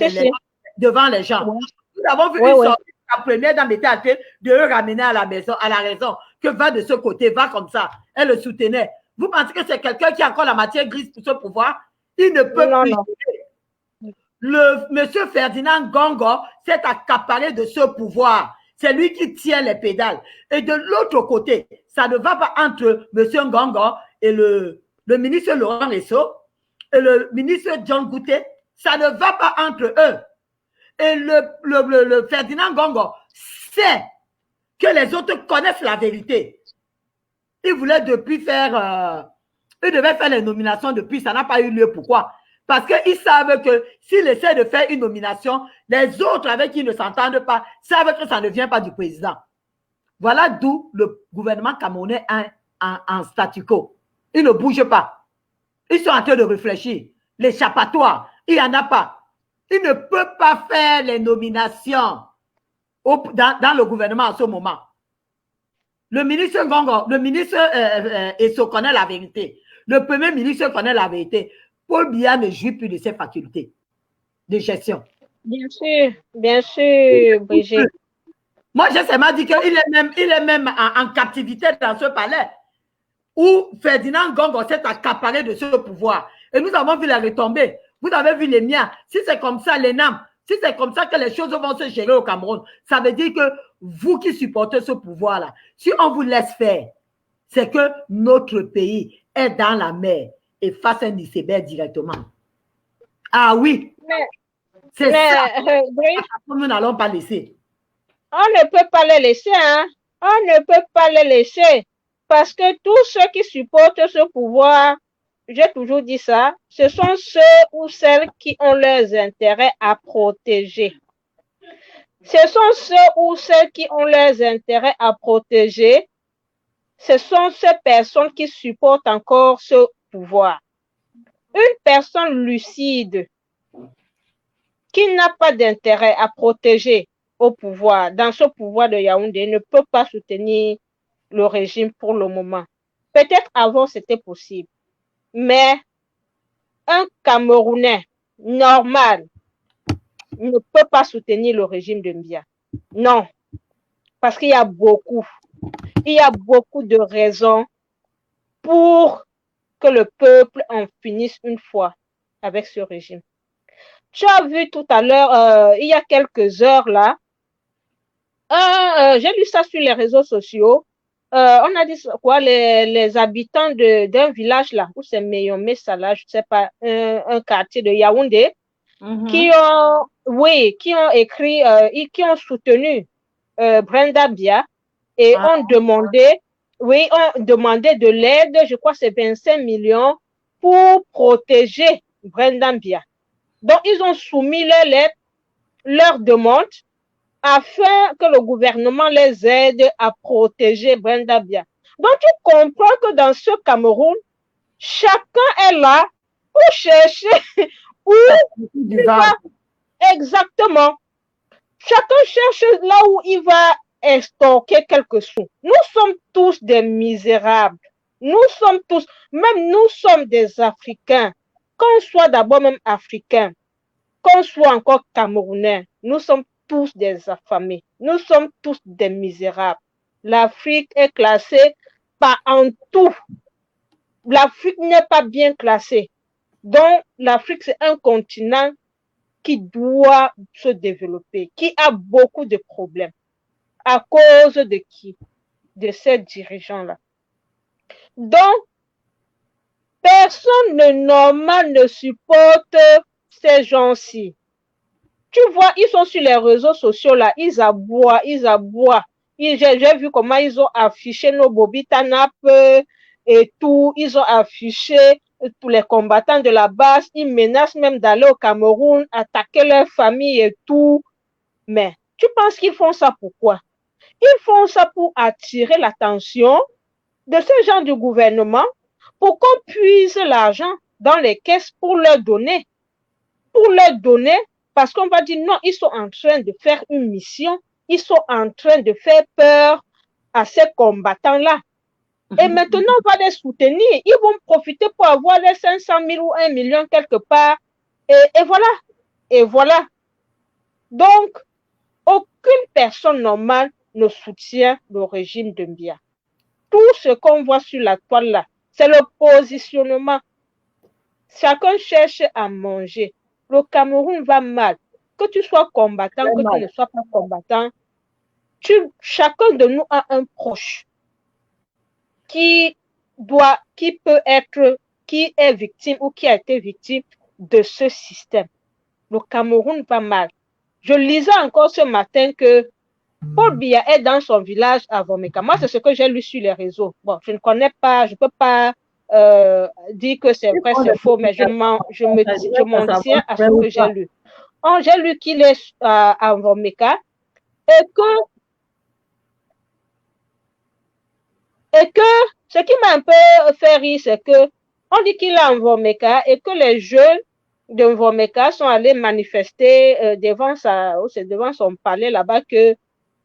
gens. Nous avons vu une sortie, la première dame était en train de le ramener à la maison, à la raison, que va de ce côté, va comme ça. Elle le soutenait. Vous pensez que c'est quelqu'un qui a encore la matière grise pour ce pouvoir? Il ne peut plus. Le monsieur Ferdinand Ngongo s'est accaparé de ce pouvoir. C'est lui qui tient les pédales. Et de l'autre côté, ça ne va pas entre monsieur Ngongo et le ministre Laurent Lesso et le ministre John Goutet. Ça ne va pas entre eux. Et le Ferdinand Ngongo sait que les autres connaissent la vérité. Il voulait depuis faire... il devait faire les nominations depuis, ça n'a pas eu lieu. Pourquoi? Parce qu'ils savent que s'il essaie de faire une nomination, les autres avec qui ils ne s'entendent pas savent que ça ne vient pas du président. Voilà d'où le gouvernement camerounais est en statu quo. Il ne bouge pas. Ils sont en train de réfléchir. L'échappatoire, il n'y en a pas. Il ne peut pas faire les nominations dans le gouvernement en ce moment. Le ministre Ngongo, le ministre Esso connaît la vérité. Le premier ministre connaît la vérité. Paul Biya ne jouit plus de ses facultés de gestion. Bien sûr, Brigitte. Moi, j'ai seulement dit qu'il est même en captivité dans ce palais où Ferdinand Ngongo s'est accaparé de ce pouvoir. Et nous avons vu la retombée. Vous avez vu les miens. Si c'est comme ça, l'ENAM, si c'est comme ça que les choses vont se gérer au Cameroun, ça veut dire que vous qui supportez ce pouvoir-là, si on vous laisse faire, c'est que notre pays est dans la mer et face un iceberg directement. Ah oui, c'est ça. Nous n'allons pas laisser. On ne peut pas les laisser, hein. On ne peut pas les laisser. Parce que tous ceux qui supportent ce pouvoir, j'ai toujours dit ça, ce sont ceux ou celles qui ont leurs intérêts à protéger. Ce sont ceux ou celles qui ont leurs intérêts à protéger. Ce sont ces personnes qui supportent encore ce pouvoir. Une personne lucide qui n'a pas d'intérêt à protéger au pouvoir, dans ce pouvoir de Yaoundé, ne peut pas soutenir le régime pour le moment. Peut-être avant, c'était possible. Mais un Camerounais normal ne peut pas soutenir le régime de Biya. Non, parce qu'il y a beaucoup de raisons pour que le peuple en finisse une fois avec ce régime. Tu as vu tout à l'heure, il y a quelques heures là, j'ai lu ça sur les réseaux sociaux. On a dit quoi, les habitants d'un village là, où c'est Meyomé Sala, je sais pas, un quartier de Yaoundé, qui ont écrit, qui ont soutenu Brenda Biya et ont demandé de l'aide, je crois que c'est 25 millions pour protéger Brenda Biya. Donc, ils ont soumis leur lettre, leur demande, afin que le gouvernement les aide à protéger Brenda Biya. Donc, tu comprends que dans ce Cameroun, chacun est là pour chercher où il va. Exactement. Chacun cherche là où il va extorquer quelques sous. Nous sommes tous des misérables. Nous sommes tous, même nous sommes des Africains. Qu'on soit d'abord même Africains, qu'on soit encore Camerounais, nous sommes tous des affamés. Nous sommes tous des misérables. L'Afrique est classée pas en tout. L'Afrique n'est pas bien classée. Donc, l'Afrique, c'est un continent qui doit se développer, qui a beaucoup de problèmes. À cause de qui? De ces dirigeants-là. Donc, personne de normal ne supporte ces gens-ci. Tu vois, ils sont sur les réseaux sociaux là, ils aboient. J'ai vu comment ils ont affiché nos Bobitanap et tout. Ils ont affiché tous les combattants de la base. Ils menacent même d'aller au Cameroun, attaquer leur famille et tout. Mais tu penses qu'ils font ça pourquoi? Ils font ça pour attirer l'attention de ces gens du gouvernement pour qu'on puise l'argent dans les caisses pour leur donner. Parce qu'on va dire non, ils sont en train de faire une mission, ils sont en train de faire peur à ces combattants-là. Et maintenant, on va les soutenir. Ils vont profiter pour avoir les 500 000 ou 1 million quelque part. Et voilà. Et voilà. Donc, aucune personne normale ne soutient le régime de Biya. Tout ce qu'on voit sur la toile là, c'est le positionnement. Chacun cherche à manger. Le Cameroun va mal. Que tu sois combattant, que tu ne sois pas combattant, chacun de nous a un proche qui est victime ou qui a été victime de ce système. Le Cameroun va mal. Je lisais encore ce matin que Paul Biya est dans son village à Vomeka. Moi, c'est ce que j'ai lu sur les réseaux. Bon, je ne connais pas, je ne peux pas dire que c'est vrai, c'est faux, mais je m'en tiens à ce que j'ai lu. J'ai lu qu'il est à Vomeka et que ce qui m'a un peu fait rire, c'est que on dit qu'il est à Vomeka et que les jeunes de Vomeka sont allés manifester devant son palais là-bas qu'ils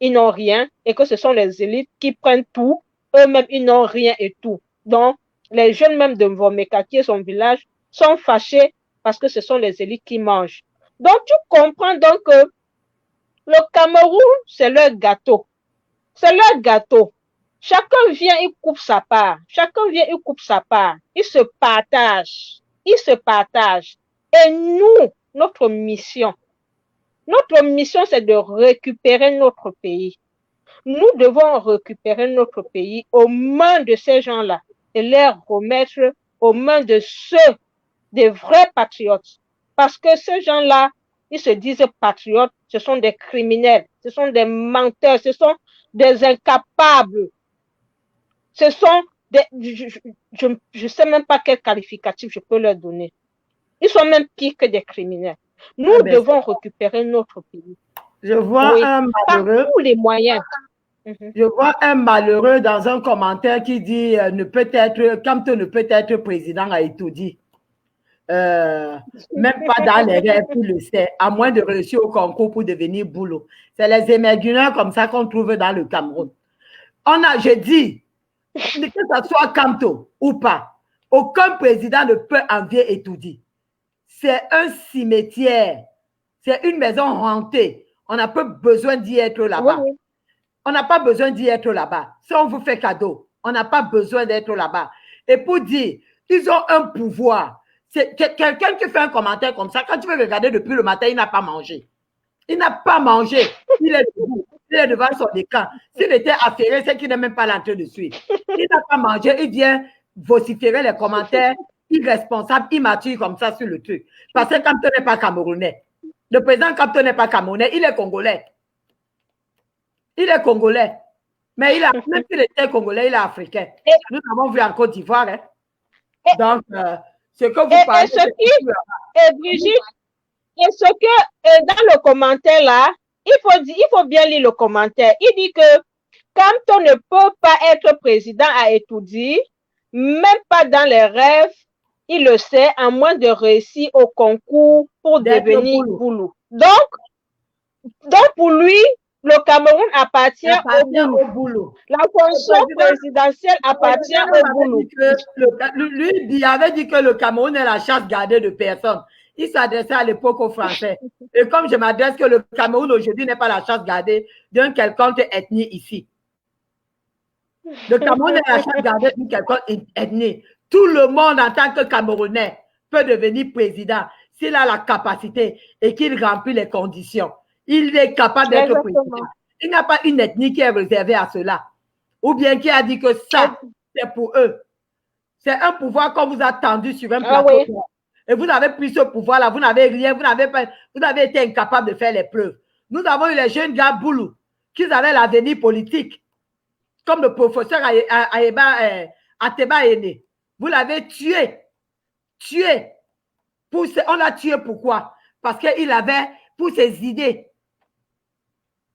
n'ont rien et que ce sont les élites qui prennent tout. Eux-mêmes, ils n'ont rien et tout. Donc, les jeunes même de Vomeka, qui est son village, sont fâchés parce que ce sont les élites qui mangent. Donc, tu comprends donc que le Cameroun, c'est leur gâteau. C'est leur gâteau. Chacun vient, il coupe sa part. Il se partage. Et nous, notre mission, c'est de récupérer notre pays. Nous devons récupérer notre pays aux mains de ces gens-là et les remettre aux mains de ceux, des vrais patriotes. Parce que ces gens-là, ils se disent patriotes, ce sont des criminels, ce sont des menteurs, ce sont des incapables. Ce sont des... Je sais même pas quel qualificatif je peux leur donner. Ils sont même pires que des criminels. Nous devons récupérer notre pays. Je vois un malheureux. Par tous les moyens. Je vois un malheureux dans un commentaire qui dit Kamto ne peut être président à Itoudi. Même pas dans les rêves, il le sait, à moins de réussir au concours pour devenir boulot. C'est les émergueurs comme ça qu'on trouve dans le Cameroun. Je dis, que ce soit Kamto ou pas, aucun président ne peut envier Itoudi. c'est un cimetière. C'est une maison hantée. On n'a pas besoin d'y être là-bas. Oui. On n'a pas besoin d'y être là-bas. Si on vous fait cadeau, on n'a pas besoin d'être là-bas. Et pour dire, ils ont un pouvoir. C'est quelqu'un qui fait un commentaire comme ça, quand tu veux regarder depuis le matin, il n'a pas mangé. Il n'a pas mangé. Il est debout. Il est devant son écran. S'il était affairé, c'est qu'il n'est même pas l'entrée de suite. Il n'a pas mangé. Il vient vociférer les commentaires irresponsables, immatures comme ça sur le truc. Parce que Kamto n'est pas camerounais. Le président Kamto n'est pas camerounais. Il est congolais. Il est congolais. Mais même s'il était congolais, il est africain. Nous avons vu en Côte d'Ivoire. Hein. Donc, ce que vous parlez... Brigitte, et ce que dans le commentaire là, il faut bien lire le commentaire. Il dit que Kamto ne peut pas être président à Etoudi, même pas dans les rêves, il le sait, à moins de réussir au concours pour devenir Boulou. Donc pour lui, le Cameroun appartient au Boulou. La fonction présidentielle appartient au Boulou. Lui, il avait dit que le Cameroun est la chasse gardée de personne. Il s'adressait à l'époque aux Français. Et comme je m'adresse que le Cameroun aujourd'hui n'est pas la chasse gardée d'un quelconque ethnie ici. Le Cameroun est la chasse gardée d'une quelconque ethnie. Tout le monde en tant que Camerounais peut devenir président s'il a la capacité et qu'il remplit les conditions. Il est capable d'être président. Il n'y a pas une ethnie qui est réservée à cela. Ou bien qui a dit que ça, c'est pour eux. C'est un pouvoir qu'on vous a tendu sur un plateau. Oui. Et vous avez pris ce pouvoir-là, vous n'avez rien, vous avez été incapable de faire les preuves. Nous avons eu les jeunes gars Boulou, qui avaient l'avenir politique, comme le professeur Ateba Ene. Vous l'avez tué. Tué. On l'a tué pourquoi? Parce qu'il avait, pour ses idées,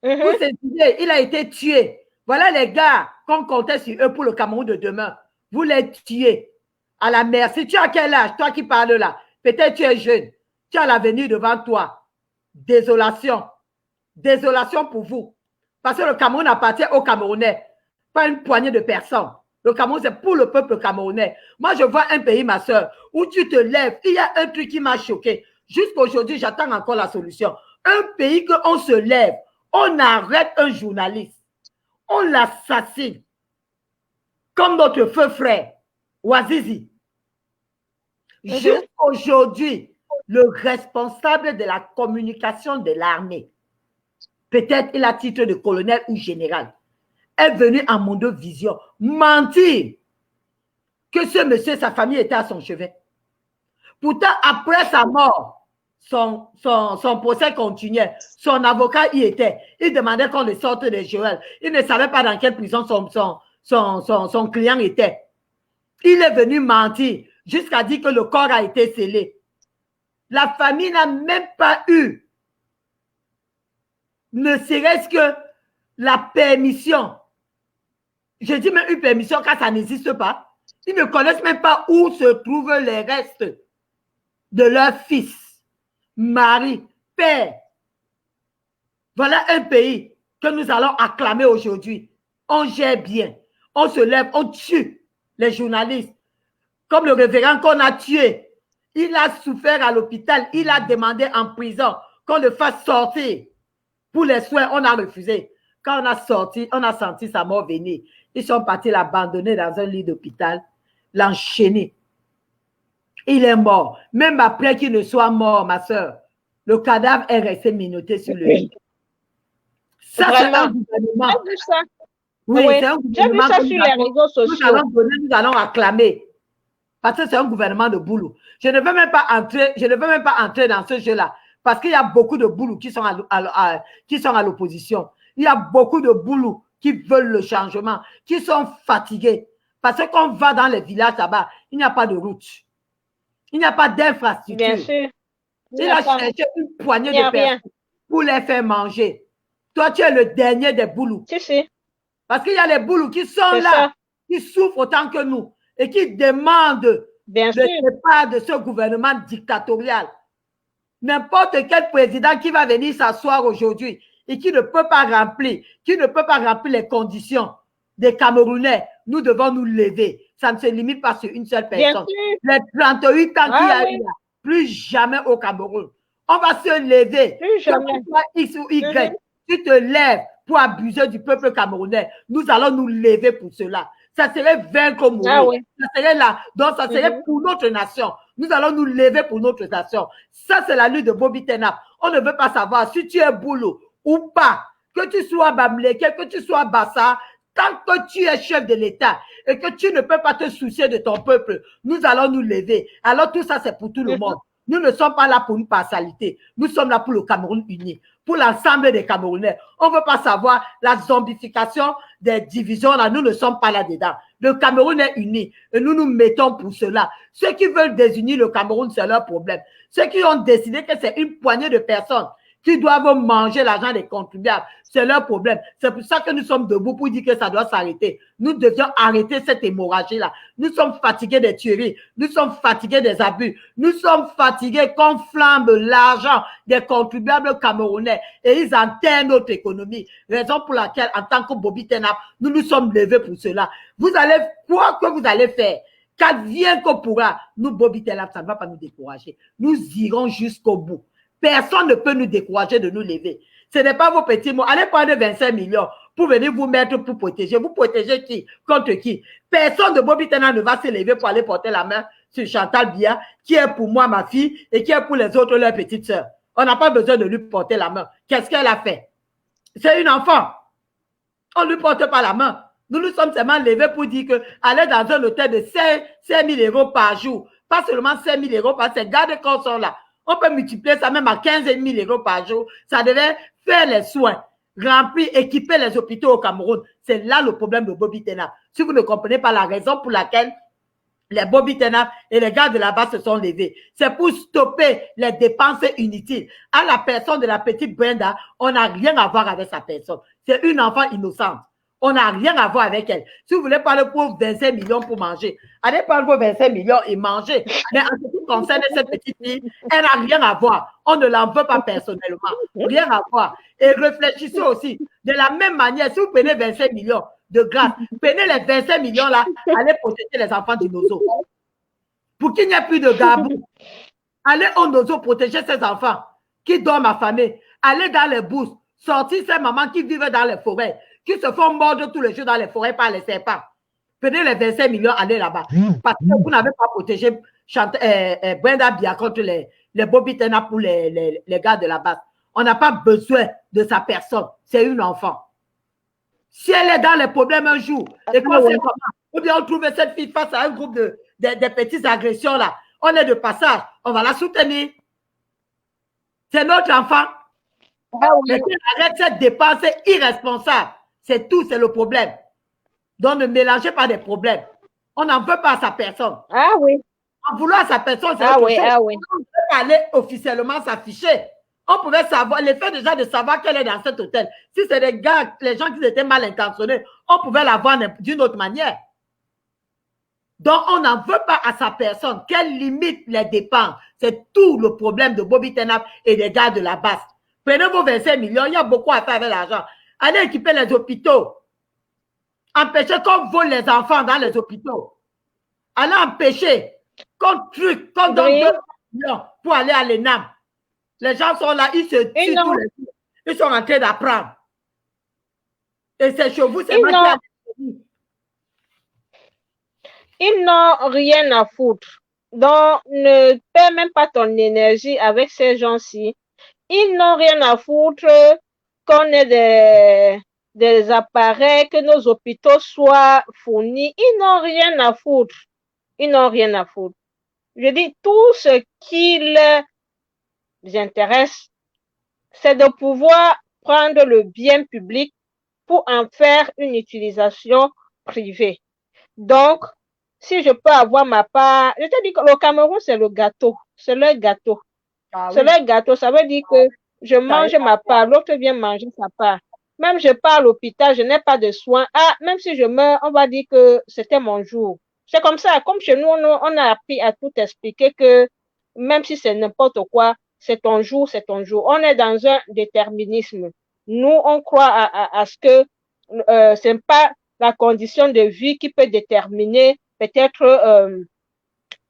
pour ses idées, il a été tué. Voilà les gars qu'on comptait sur eux pour le Cameroun de demain. Vous les tuez. À la merci. Tu as quel âge? Toi qui parles là. Peut-être tu es jeune. Tu as l'avenir devant toi. Désolation. Désolation pour vous. Parce que le Cameroun appartient aux Camerounais. Pas une poignée de personnes. Le Cameroun, c'est pour le peuple camerounais. Moi, je vois un pays, ma soeur, où tu te lèves. Il y a un truc qui m'a choqué. Jusqu'aujourd'hui, j'attends encore la solution. Un pays qu'on se lève, on arrête un journaliste. On l'assassine. Comme notre feu frère, Ouazizi. Jusqu'aujourd'hui, le responsable de la communication de l'armée, peut-être il a titre de colonel ou général, est venu en Mondovision mentir que ce monsieur, sa famille était à son chevet. Pourtant, après sa mort, son procès continuait. Son avocat y était. Il demandait qu'on le sorte de Joël. Il ne savait pas dans quelle prison son client était. Il est venu mentir jusqu'à dire que le corps a été scellé. La famille n'a même pas eu, ne serait-ce que la permission. Je dis même une permission car ça n'existe pas. Ils ne connaissent même pas où se trouvent les restes de leur fils, mari, père. Voilà un pays que nous allons acclamer aujourd'hui. On gère bien, on se lève, on tue les journalistes. Comme le révérend qu'on a tué, il a souffert à l'hôpital, il a demandé en prison qu'on le fasse sortir. Pour les soins, on a refusé. Quand on a sorti, on a senti sa mort venir. Ils sont partis l'abandonner dans un lit d'hôpital, l'enchaîner. Il est mort. Même après qu'il ne soit mort, ma soeur, le cadavre est resté menotté sur le lit. Ça, c'est un gouvernement. J'ai vu ça. Oui, c'est un gouvernement. J'ai vu ça sur les réseaux sociaux. Nous allons acclamer. Parce que c'est un gouvernement de boulot. Je ne veux même pas entrer dans ce jeu-là. Parce qu'il y a beaucoup de boulot qui sont à l'opposition. Il y a beaucoup de boulot qui veulent le changement, qui sont fatigués. Parce que quand on va dans les villages là-bas, il n'y a pas de route. Il n'y a pas d'infrastructure. Bien sûr. Il a cherché une poignée de personnes pour les faire manger. Toi, tu es le dernier des boulous. Si. Parce qu'il y a les boulous qui sont là, qui souffrent autant que nous et qui demandent le départ de ce gouvernement dictatorial. N'importe quel président qui va venir s'asseoir aujourd'hui et qui ne peut pas remplir les conditions des Camerounais, nous devons nous lever. Ça ne se limite pas sur une seule personne. Les 38 ans qu'il y a eu là, plus jamais au Cameroun. On va se lever. Plus jamais. X ou Y, tu te lèves pour abuser du peuple camerounais. Nous allons nous lever pour cela. Ça serait vaincre ou mourir. Ah oui. Ça serait là. Donc, ça serait pour notre nation. Nous allons nous lever pour notre nation. Ça, c'est la lutte de Bobby Tenap. On ne veut pas savoir si tu es boulot ou pas. Que tu sois Bamleke, que tu sois Bassa, tant que tu es chef de l'État et que tu ne peux pas te soucier de ton peuple, nous allons nous lever. Alors, tout ça, c'est pour tout le monde. Nous ne sommes pas là pour une partialité. Nous sommes là pour le Cameroun uni, pour l'ensemble des Camerounais. On ne veut pas savoir la zombification des divisions. Là, nous ne sommes pas là-dedans. Le Cameroun est uni et nous nous mettons pour cela. Ceux qui veulent désunir le Cameroun, c'est leur problème. Ceux qui ont décidé que c'est une poignée de personnes qui doivent manger l'argent des contribuables, c'est leur problème. C'est pour ça que nous sommes debout pour dire que ça doit s'arrêter. Nous devions arrêter cette hémorragie-là. Nous sommes fatigués des tueries. Nous sommes fatigués des abus. Nous sommes fatigués qu'on flambe l'argent des contribuables camerounais et ils enterrent notre économie. Raison pour laquelle, en tant que Bobby Tenap, nous nous sommes levés pour cela. Vous allez, quoi que vous allez faire, qu'advienne que pourra, nous, Bobby Tenap, ça ne va pas nous décourager. Nous irons jusqu'au bout. Personne ne peut nous décourager de nous lever. Ce n'est pas vos petits mots. Allez prendre 25 millions pour venir vous mettre pour protéger. Vous protégez qui? Contre qui? Personne de Bobby Tenap ne va se lever pour aller porter la main sur Chantal Biya, qui est pour moi ma fille et qui est pour les autres leurs petites sœurs. On n'a pas besoin de lui porter la main. Qu'est-ce qu'elle a fait? C'est une enfant. On ne lui porte pas la main. Nous nous sommes seulement levés pour dire que aller dans un hôtel de 5 000 € par jour, pas seulement 5 000 € par ces gardes qu'on sont là. On peut multiplier ça même à 15 000 € par jour. Ça devait faire les soins, remplir, équiper les hôpitaux au Cameroun. C'est là le problème de Bobby Tenap. Si vous ne comprenez pas la raison pour laquelle les Bobby Tenap et les gars de là-bas se sont levés, c'est pour stopper les dépenses inutiles. À la personne de la petite Brenda, on n'a rien à voir avec sa personne. C'est une enfant innocente. On n'a rien à voir avec elle. Si vous voulez parler pour 25 millions pour manger, allez prendre vos 25 millions et manger. Mais en ce qui concerne cette petite fille, elle n'a rien à voir. On ne l'en veut pas personnellement. Rien à voir. Et réfléchissez aussi. De la même manière, si vous prenez 25 millions de grâce, prenez les 25 millions là, allez protéger les enfants du Nozo. Pour qu'il n'y ait plus de gabou. Allez au Nozo protéger ces enfants qui dorment affamés. Allez dans les bourses. Sortir ces mamans qui vivent dans les forêts, qui se font mordre tous les jours dans les forêts par les serpents. Prenez les 25 millions, allez là-bas. Parce que vous n'avez pas protégé Brenda Biya contre les Bobby Tenap pour les gars de la base. On n'a pas besoin de sa personne. C'est une enfant. Si elle est dans les problèmes un jour, et qu'on sait comment, ou bien on trouve cette fille face à un groupe de petites agressions là, on est de passage, on va la soutenir. C'est notre enfant. Ah oui. Mais arrête cette dépense irresponsable. C'est tout, c'est le problème. Donc, ne mélangez pas des problèmes. On n'en veut pas à sa personne. Ah oui. En vouloir à sa personne, c'est autre chose. Ah oui. On ne peut pas aller officiellement s'afficher. On pouvait savoir, l'effet déjà de savoir qu'elle est dans cet hôtel. Si c'est des gars, les gens qui étaient mal intentionnés, on pouvait la voir d'une autre manière. Donc, on n'en veut pas à sa personne. Qu'elle limite les dépenses. C'est tout le problème de Bobby Tenap et des gars de la base. Prenez vos 25 millions, il y a beaucoup à faire avec l'argent. Allez équiper les hôpitaux. Empêchez qu'on vole les enfants dans les hôpitaux. Allez empêcher qu'on truc, qu'on donne 2 millions pour aller à l'ENAM. Les gens sont là, ils se tuent tous les jours. Ils sont en train d'apprendre. Et c'est chez vous, c'est moi qui Ils n'ont rien à foutre. Donc, ne perds même pas ton énergie avec ces gens-ci. Ils n'ont rien à foutre qu'on ait des appareils, que nos hôpitaux soient fournis. Ils n'ont rien à foutre. Ils n'ont rien à foutre. Je dis, tout ce qui les intéresse, c'est de pouvoir prendre le bien public pour en faire une utilisation privée. Donc, si je peux avoir ma part, je te dis que le Cameroun, c'est le gâteau. C'est leur gâteau. C'est leur gâteau. Ça veut dire que je mange ma part, l'autre vient manger sa part. Même je pars à l'hôpital, je n'ai pas de soins. Ah, même si je meurs, on va dire que c'était mon jour. C'est comme ça. Comme chez nous, on a appris à tout expliquer que même si c'est n'importe quoi, c'est ton jour, c'est ton jour. On est dans un déterminisme. Nous, on croit à ce que c'est pas la condition de vie qui peut déterminer peut-être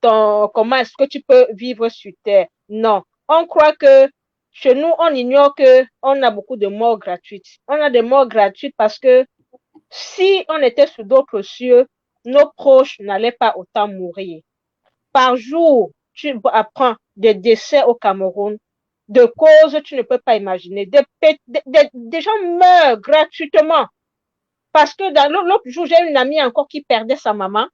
comment est-ce que tu peux vivre sur Terre. Non. On croit que chez nous, on ignore qu'on a beaucoup de morts gratuites. On a des morts gratuites parce que si on était sur d'autres cieux, nos proches n'allaient pas autant mourir. Par jour, tu apprends des décès au Cameroun, de causes tu ne peux pas imaginer. Des gens meurent gratuitement. Parce que dans l'autre jour, j'ai une amie encore qui perdait sa maman.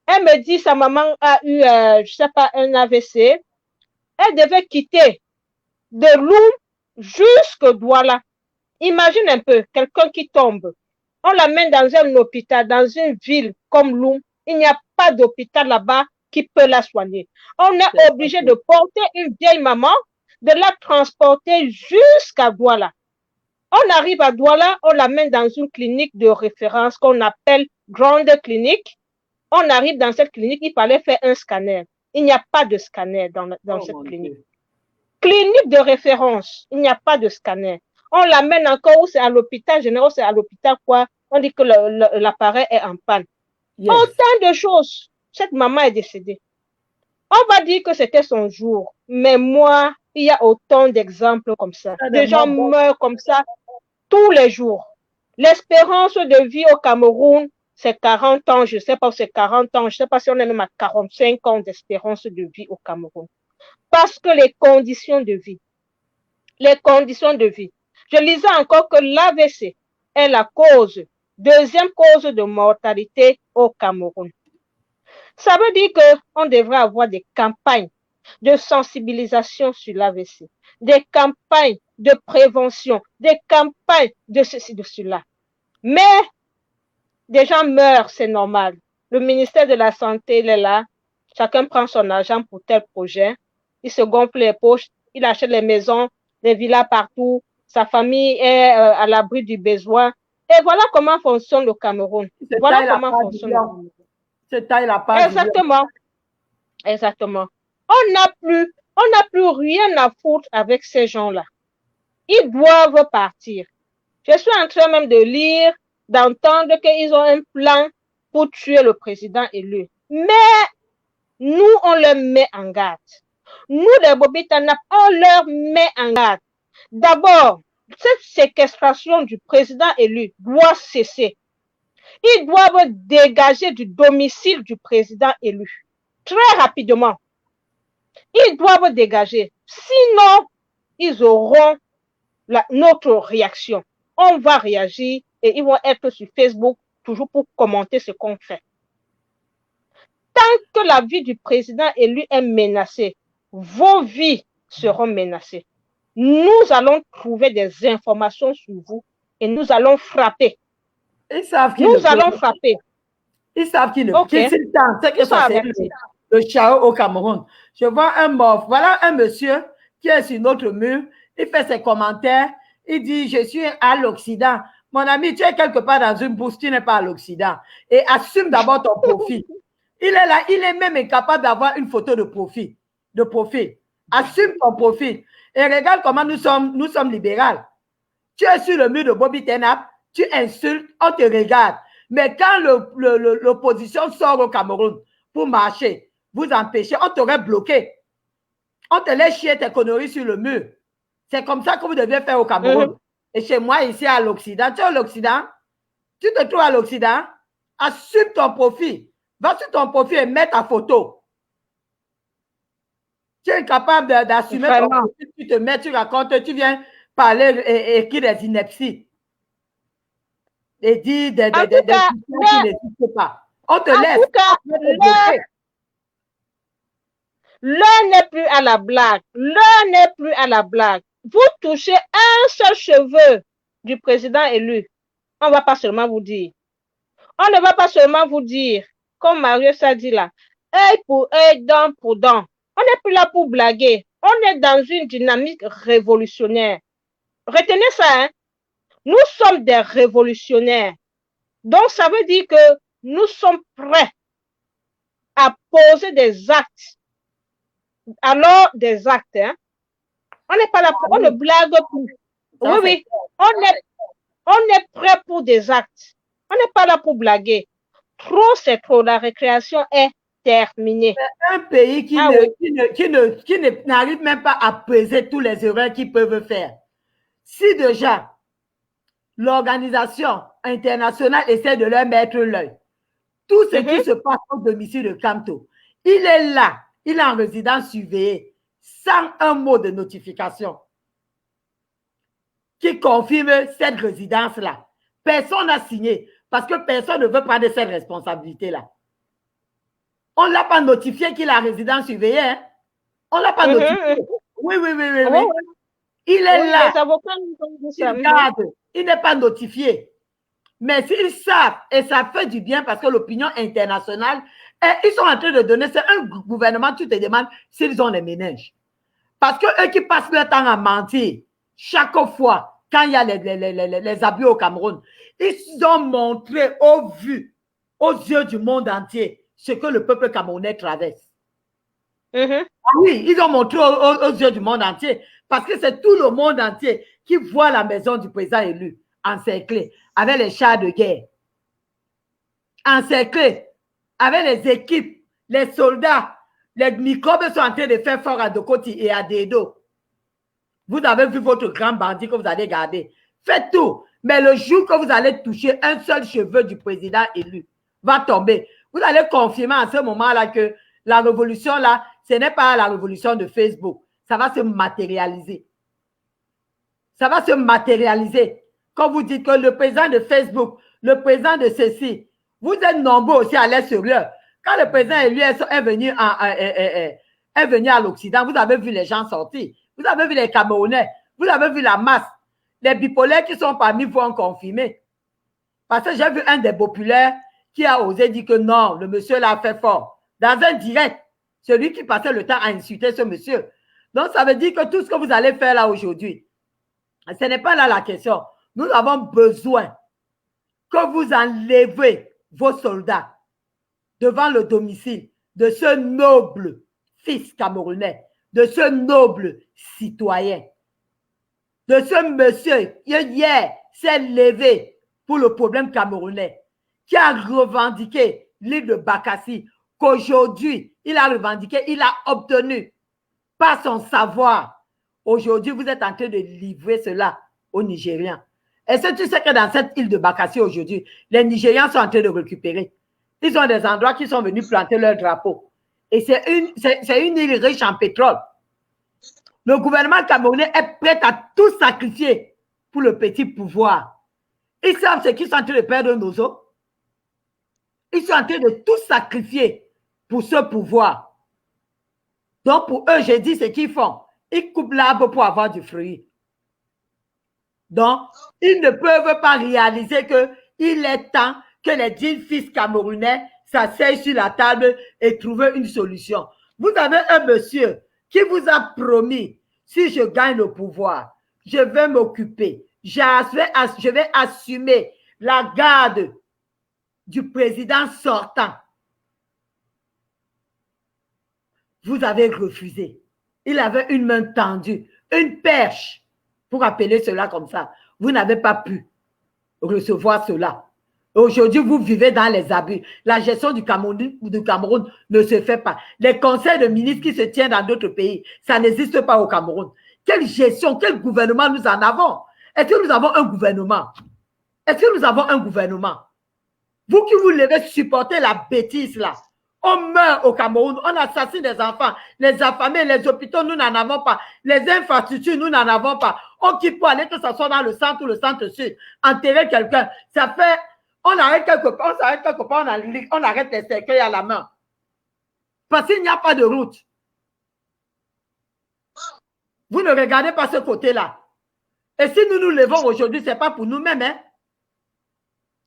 Elle me dit sa maman a eu, je sais pas, un AVC. Elle devait quitter de Loum jusqu'à Douala. Imagine un peu, quelqu'un qui tombe. On l'amène dans un hôpital, dans une ville comme Loum. Il n'y a pas d'hôpital là-bas qui peut la soigner. On est obligé de porter une vieille maman, de la transporter jusqu'à Douala. On arrive à Douala, on l'amène dans une clinique de référence qu'on appelle grande clinique. On arrive dans cette clinique, il fallait faire un scanner. Il n'y a pas de scanner dans cette clinique. Dieu. Clinique de référence, il n'y a pas de scanner. On l'amène encore, c'est à l'hôpital général, c'est à l'hôpital quoi. On dit que l'appareil est en panne. Yes. Autant de choses. Cette maman est décédée. On va dire que c'était son jour. Mais moi, il y a autant d'exemples comme ça. Des gens meurent comme ça tous les jours. L'espérance de vie au Cameroun, c'est 40 ans. Je ne sais pas si c'est 40 ans. Je ne sais pas si on est même à 45 ans d'espérance de vie au Cameroun. Parce que les conditions de vie. Je lisais encore que l'AVC est la deuxième cause de mortalité au Cameroun. Ça veut dire qu'on devrait avoir des campagnes de sensibilisation sur l'AVC, des campagnes de prévention, des campagnes de ceci, de cela. Mais des gens meurent, c'est normal. Le ministère de la Santé, il est là. Chacun prend son argent pour tel projet. Il se gonfle les poches. Il achète les maisons, les villas partout. Sa famille est à l'abri du besoin. Et voilà comment fonctionne le Cameroun. Voilà comment fonctionne le Cameroun. Exactement. Exactement. On n'a plus rien à foutre avec ces gens-là. Ils doivent partir. Je suis en train même de lire, d'entendre qu'ils ont un plan pour tuer le président élu. Mais nous, on leur met en garde. Nous, les Bobitanap, on leur met en garde. D'abord, cette séquestration du président élu doit cesser. Ils doivent dégager du domicile du président élu. Très rapidement. Ils doivent dégager. Sinon, ils auront notre réaction. On va réagir et ils vont être sur Facebook toujours pour commenter ce qu'on fait. Tant que la vie du président élu est menacée, vos vies seront menacées. Nous allons trouver des informations sur vous et nous allons frapper. Ils savent nous allons frapper. Ils savent qu'ils le okay. C'est que ça c'est le chaos au Cameroun. Je vois un mort. Voilà un monsieur qui est sur notre mur. Il fait ses commentaires. Il dit, je suis à l'Occident. Mon ami, tu es quelque part dans une bourse, tu n'es pas à l'Occident. Et assume d'abord ton profit. Il est là, il est même incapable d'avoir une photo de profil. Assume ton profil. Et regarde comment nous sommes libérales. Tu es sur le mur de Bobby Tenap, tu insultes, on te regarde. Mais quand l'opposition sort au Cameroun pour marcher, vous empêchez, on t'aurait bloqué. On te laisse chier tes conneries sur le mur. C'est comme ça que vous devez faire au Cameroun. Et chez moi, ici à l'Occident, tu es à l'Occident, tu te trouves à l'Occident, assume ton profil. Va sur ton profil et mets ta photo. Tu es incapable d'assumer ton profil, tu te mets, tu racontes, tu viens parler et écrire des inepties. Et dire des choses qui n'existent pas. On te laisse. L'heure n'est plus à la blague. L'heure n'est plus à la blague. Vous touchez un seul cheveu du président élu. On ne va pas seulement vous dire. On ne va pas seulement vous dire, comme Marius a dit là, œil pour œil, dent pour dent. On n'est plus là pour blaguer. On est dans une dynamique révolutionnaire. Retenez ça, hein? Nous sommes des révolutionnaires. Donc, ça veut dire que nous sommes prêts à poser des actes. Alors, des actes, hein? On n'est pas là pour, on ne blague plus. Oui. On est prêt pour des actes. On n'est pas là pour blaguer. Trop, c'est trop. La récréation est terminé. Un pays qui n'arrive même pas à peser tous les erreurs qu'ils peuvent faire. Si déjà l'organisation internationale essaie de leur mettre l'œil, tout ce qui se passe au domicile de Kamto, il est là, il est en résidence surveillée, sans un mot de notification qui confirme cette résidence-là. Personne n'a signé parce que personne ne veut prendre cette responsabilité-là. On ne l'a pas notifié qu'il a résidence surveillée. Hein? On ne l'a pas notifié. Oui. Il est là. Les avocats il regarde. Il n'est pas notifié. Mais s'ils savent, et ça fait du bien parce que l'opinion internationale, ils sont en train de donner, c'est un gouvernement, tu te demandes s'ils ont les méninges. Parce que eux qui passent leur temps à mentir, chaque fois, quand il y a les abus au Cameroun, ils ont montré aux yeux du monde entier, ce que le peuple camerounais traverse. Oui, ils ont montré aux yeux du monde entier, parce que c'est tout le monde entier qui voit la maison du président élu encerclée, avec les chars de guerre, encerclée, avec les équipes, les soldats, les microbes sont en train de faire fort à Dokoti et à Dedo. Vous avez vu votre grand bandit que vous allez garder. Faites tout. Mais le jour que vous allez toucher un seul cheveu du président élu, va tomber. Vous allez confirmer à ce moment-là que la révolution, là, ce n'est pas la révolution de Facebook. Ça va se matérialiser. Ça va se matérialiser. Quand vous dites que le président de Facebook, le président de ceci, vous êtes nombreux aussi à l'extérieur. Quand le président élu est venu à l'Occident, vous avez vu les gens sortir. Vous avez vu les Camerounais. Vous avez vu la masse. Les bipolaires qui sont parmi vous ont confirmé. Parce que j'ai vu un des populaires qui a osé dire que non, le monsieur l'a fait fort. Dans un direct, celui qui passait le temps à insulter ce monsieur. Donc, ça veut dire que tout ce que vous allez faire là aujourd'hui, ce n'est pas là la question. Nous avons besoin que vous enlevez vos soldats devant le domicile de ce noble fils camerounais, de ce noble citoyen, de ce monsieur qui hier s'est levé pour le problème camerounais, qui a revendiqué l'île de Bakassi, qu'aujourd'hui, il a revendiqué, il a obtenu par son savoir. Aujourd'hui, vous êtes en train de livrer cela aux Nigérians. Est-ce que tu sais que dans cette île de Bakassi aujourd'hui, les Nigérians sont en train de récupérer? Ils ont des endroits qui sont venus planter leur drapeau. Et c'est une île riche en pétrole. Le gouvernement camerounais est prêt à tout sacrifier pour le petit pouvoir. Ils savent ce qu'ils sont en train de perdre nos os. Ils sont en train de tout sacrifier pour ce pouvoir. Donc, pour eux, j'ai dit ce qu'ils font. Ils coupent l'arbre pour avoir du fruit. Donc, ils ne peuvent pas réaliser qu'il est temps que les 10 fils camerounais s'asseyent sur la table et trouvent une solution. Vous avez un monsieur qui vous a promis, si je gagne le pouvoir, je vais m'occuper, je vais assumer la garde du président sortant. Vous avez refusé. Il avait une main tendue, une perche, pour appeler cela comme ça. Vous n'avez pas pu recevoir cela. Aujourd'hui, vous vivez dans les abus. La gestion du Cameroun ne se fait pas. Les conseils de ministres qui se tiennent dans d'autres pays, ça n'existe pas au Cameroun. Quelle gestion, quel gouvernement nous en avons? Est-ce que nous avons un gouvernement? Est-ce que nous avons un gouvernement? Vous qui vous levez supporter la bêtise là. On meurt au Cameroun, on assassine des enfants, les affamés, les hôpitaux, nous n'en avons pas. Les infrastructures, nous n'en avons pas. On quitte pour aller que ce soit dans le centre ou le centre-sud, enterrer quelqu'un. Ça fait, on arrête quelque part, on arrête les cercueils à la main. Parce qu'il n'y a pas de route. Vous ne regardez pas ce côté-là. Et si nous nous levons aujourd'hui, ce n'est pas pour nous-mêmes, hein?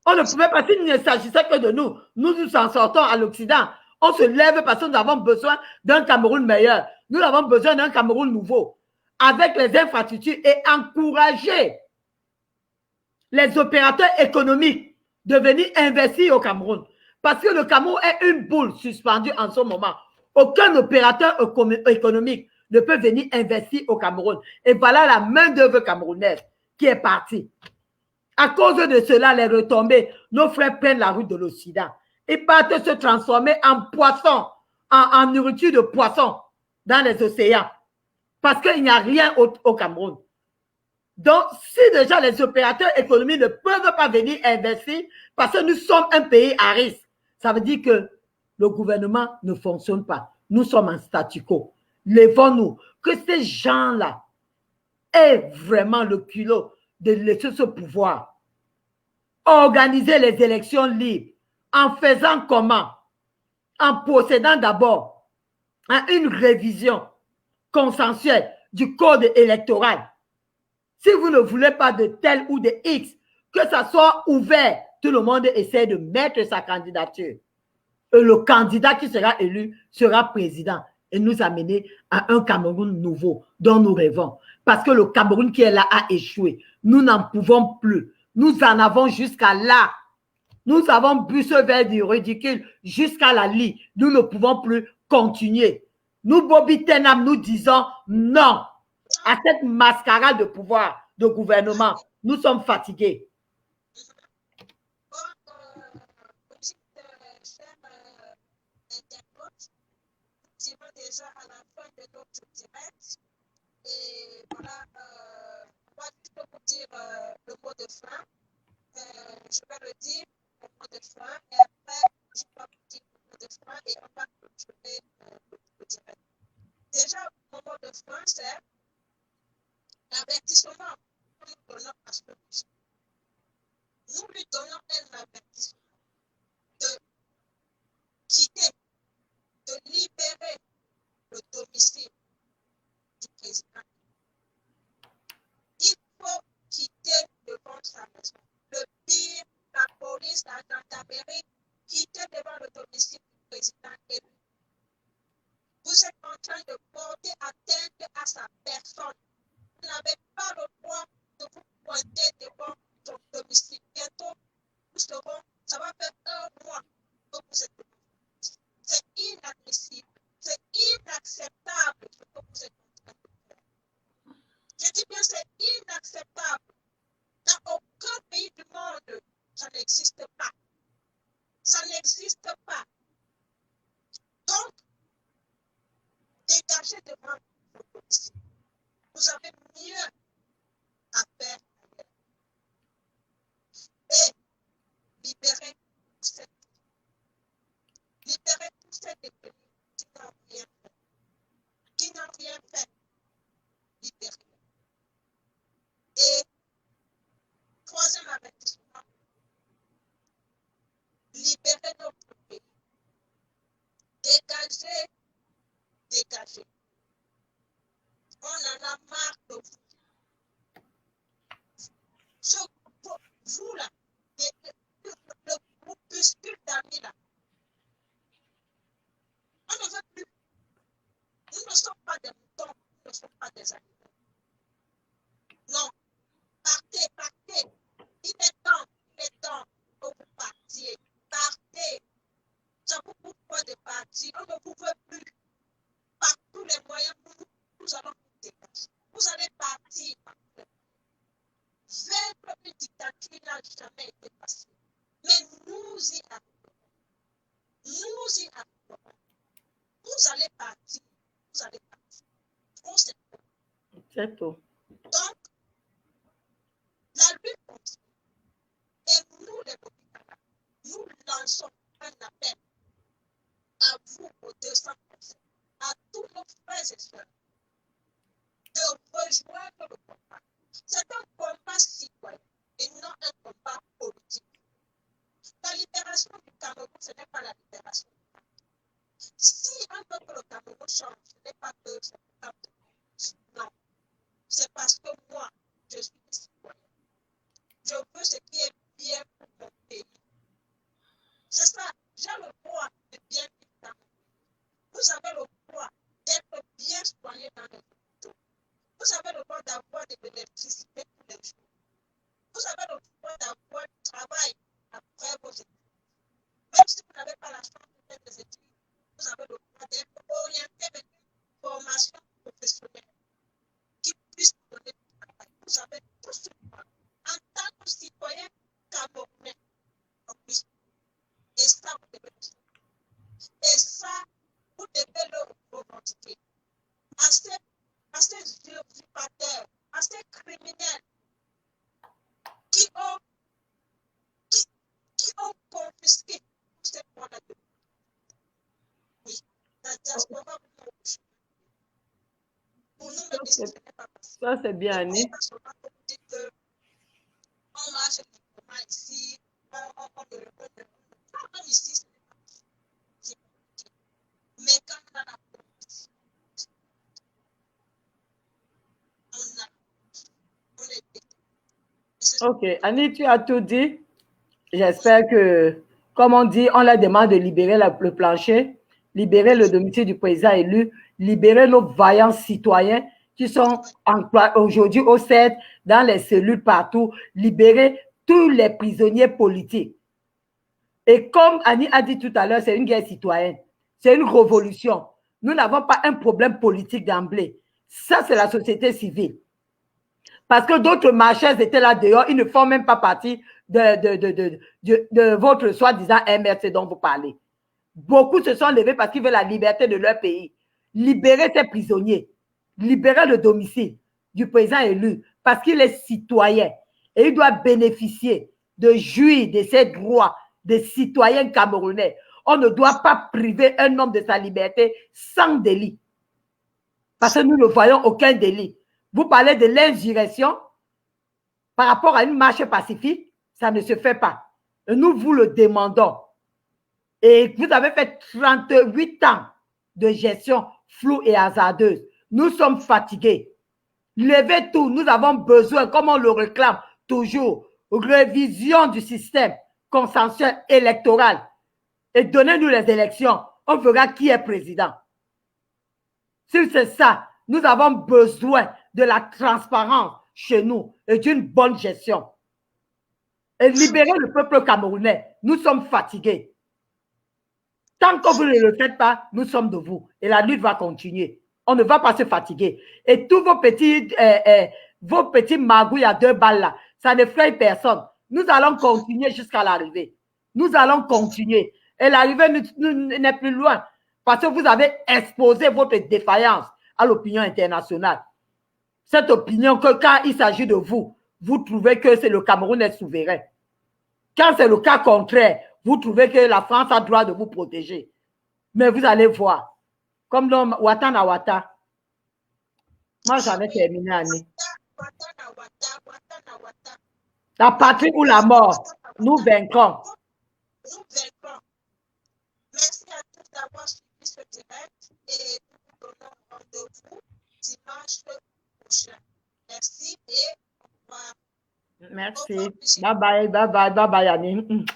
On ne pouvait pas, s'il ne s'agissait que de nous, nous nous en sortons à l'Occident. On se lève parce que nous avons besoin d'un Cameroun meilleur. Nous avons besoin d'un Cameroun nouveau, avec les infrastructures et encourager les opérateurs économiques de venir investir au Cameroun. Parce que le Cameroun est une boule suspendue en ce moment. Aucun opérateur économique ne peut venir investir au Cameroun. Et voilà la main-d'œuvre camerounaise qui est partie. À cause de cela, les retombées, nos frères prennent la route de l'Occident. Ils partent se transformer en poissons, en nourriture de poissons dans les océans. Parce qu'il n'y a rien au Cameroun. Donc, si déjà les opérateurs économiques ne peuvent pas venir investir parce que nous sommes un pays à risque, ça veut dire que le gouvernement ne fonctionne pas. Nous sommes en statu quo. Levons-nous. Que ces gens-là aient vraiment le culot de laisser ce pouvoir. Organiser les élections libres en faisant comment? En procédant d'abord à une révision consensuelle du code électoral. Si vous ne voulez pas de tel ou de X, que ça soit ouvert, tout le monde essaie de mettre sa candidature. Et le candidat qui sera élu sera président et nous amener à un Cameroun nouveau dont nous rêvons. Parce que le Cameroun qui est là a échoué. Nous n'en pouvons plus. Nous en avons jusqu'à là. Nous avons bu ce verre du ridicule jusqu'à la lie. Nous ne pouvons plus continuer. Nous, Bobby Tenam, nous disons non à cette mascarade de pouvoir, de gouvernement. Nous sommes fatigués. Déjà à la fin de notre direct. Et voilà, moi, je peux vous dire le mot de fin. Je vais le dire, le mot de fin, et après, je vais vous dire le mot de fin et on va continuer le direct. Déjà, mon mot de fin, c'est l'avertissement que nous donnons à ce projet. Nous lui donnons un avertissement de quitter, de libérer le domicile du président. Il faut quitter devant sa maison. Le pire, la police, la gendarmerie, quitter devant le domicile du président élu. Vous êtes en train de porter atteinte à sa personne. Vous n'avez pas le droit de vous pointer devant son domicile. Bientôt, nous serons, ça va faire un mois que vous êtes devant. C'est inadmissible. C'est inacceptable ce que vous êtes en train de faire. Je dis bien, c'est inacceptable. Dans aucun pays du monde, ça n'existe pas. Ça n'existe pas. Donc, dégagez devant vos domiciles. Vous avez mieux à faire ailleurs. Et libérez tous ces détenus qui n'ont rien fait. Qui n'ont rien fait. Libérez. Et troisième avertissement, libérez notre pays. Dégagez, dégagez. On en a marre de vous. Vous là, le groupuscule d'amis là, on ne veut plus. Nous ne sommes pas des moutons, nous ne sommes pas des animaux. Non, partez, partez. Il est temps que vous partiez. Partez. Ça vous coûte quoi de partir? On ne vous veut plus. Par tous les moyens, nous allons vous dégager. Vous allez partir. Vaincre une dictature n'a jamais été facile. Mais nous y arriverons. Nous y arriverons. Vous allez partir. Vous allez partir. On sait pas. C'est tout. Donc, la lutte continue. Et nous, les Bobikara, nous lançons un appel à vous, aux 200 personnes, à tous nos frères et sœurs, de rejoindre le combat. C'est un combat citoyen et non un combat politique. La libération du Cameroun, ce n'est pas la libération du Cameroun. Si on veut que le Cameroun change, ce n'est pas que c'est le Cameroun. Non. C'est parce que moi, je suis citoyen. Je veux ce qui est bien pour mon pays. C'est ça. J'ai le droit de bien vivre dans mon pays. Vous avez le droit d'être bien soigné dans les hôpitaux. Vous avez le droit d'avoir de l'électricité tous les jours. Vous avez le droit d'avoir du travail après vos études. Même si vous n'avez pas la chance de faire des études, vous avez le droit d'être orienté vers une formation professionnelle qui puisse vous donner du travail. Vous avez tout ce droit en tant que citoyen camerounais. Ça, c'est bien, Annie. On marche ici, ici, mais quand on a Ok, Annie, tu as tout dit. J'espère que, comme on dit, on leur demande de libérer le plancher, libérer le domicile du président élu, libérer nos vaillants citoyens qui sont aujourd'hui au CED, dans les cellules partout, libérer tous les prisonniers politiques. Et comme Annie a dit tout à l'heure, c'est une guerre citoyenne, c'est une révolution. Nous n'avons pas un problème politique d'emblée. Ça, c'est la société civile. Parce que d'autres marcheurs étaient là dehors, ils ne font même pas partie de votre soi-disant MRC dont vous parlez. Beaucoup se sont levés parce qu'ils veulent la liberté de leur pays. Libérer ces prisonniers, libérer le domicile du président élu parce qu'il est citoyen et il doit bénéficier de jouir de ses droits de citoyen camerounais. On ne doit pas priver un homme de sa liberté sans délit. Parce que nous ne voyons aucun délit. Vous parlez de l'insurrection par rapport à une marche pacifique, ça ne se fait pas. Et nous vous le demandons. Et vous avez fait 38 ans de gestion floue et hasardeuse. Nous sommes fatigués. Levez tout. Nous avons besoin, comme on le réclame toujours, révision du système consensuel électoral. Et donnez-nous les élections. On verra qui est président. Si c'est ça, nous avons besoin de la transparence chez nous et d'une bonne gestion. Et libérer le peuple camerounais. Nous sommes fatigués. Tant que vous ne le faites pas, nous sommes de vous. Et la lutte va continuer. On ne va pas se fatiguer. Et tous vos petits magouilles à 2 balles là, ça ne ferait personne. Nous allons continuer jusqu'à l'arrivée. Nous allons continuer. Et l'arrivée n'est plus loin. Parce que vous avez exposé votre défaillance à l'opinion internationale. Cette opinion que quand il s'agit de vous, vous trouvez que c'est le Cameroun est souverain. Quand c'est le cas contraire, vous trouvez que la France a le droit de vous protéger. Mais vous allez voir. Comme dans Ouattara na Ouattara. Moi, j'en ai terminé, Annie. La patrie ou la mort, nous vaincrons. Nous vaincrons. Merci à tous d'avoir suivi ce direct et nous vous donnons rendez-vous dimanche prochain. Merci et au revoir. Merci. Bye bye, bye bye, bye bye, Annie.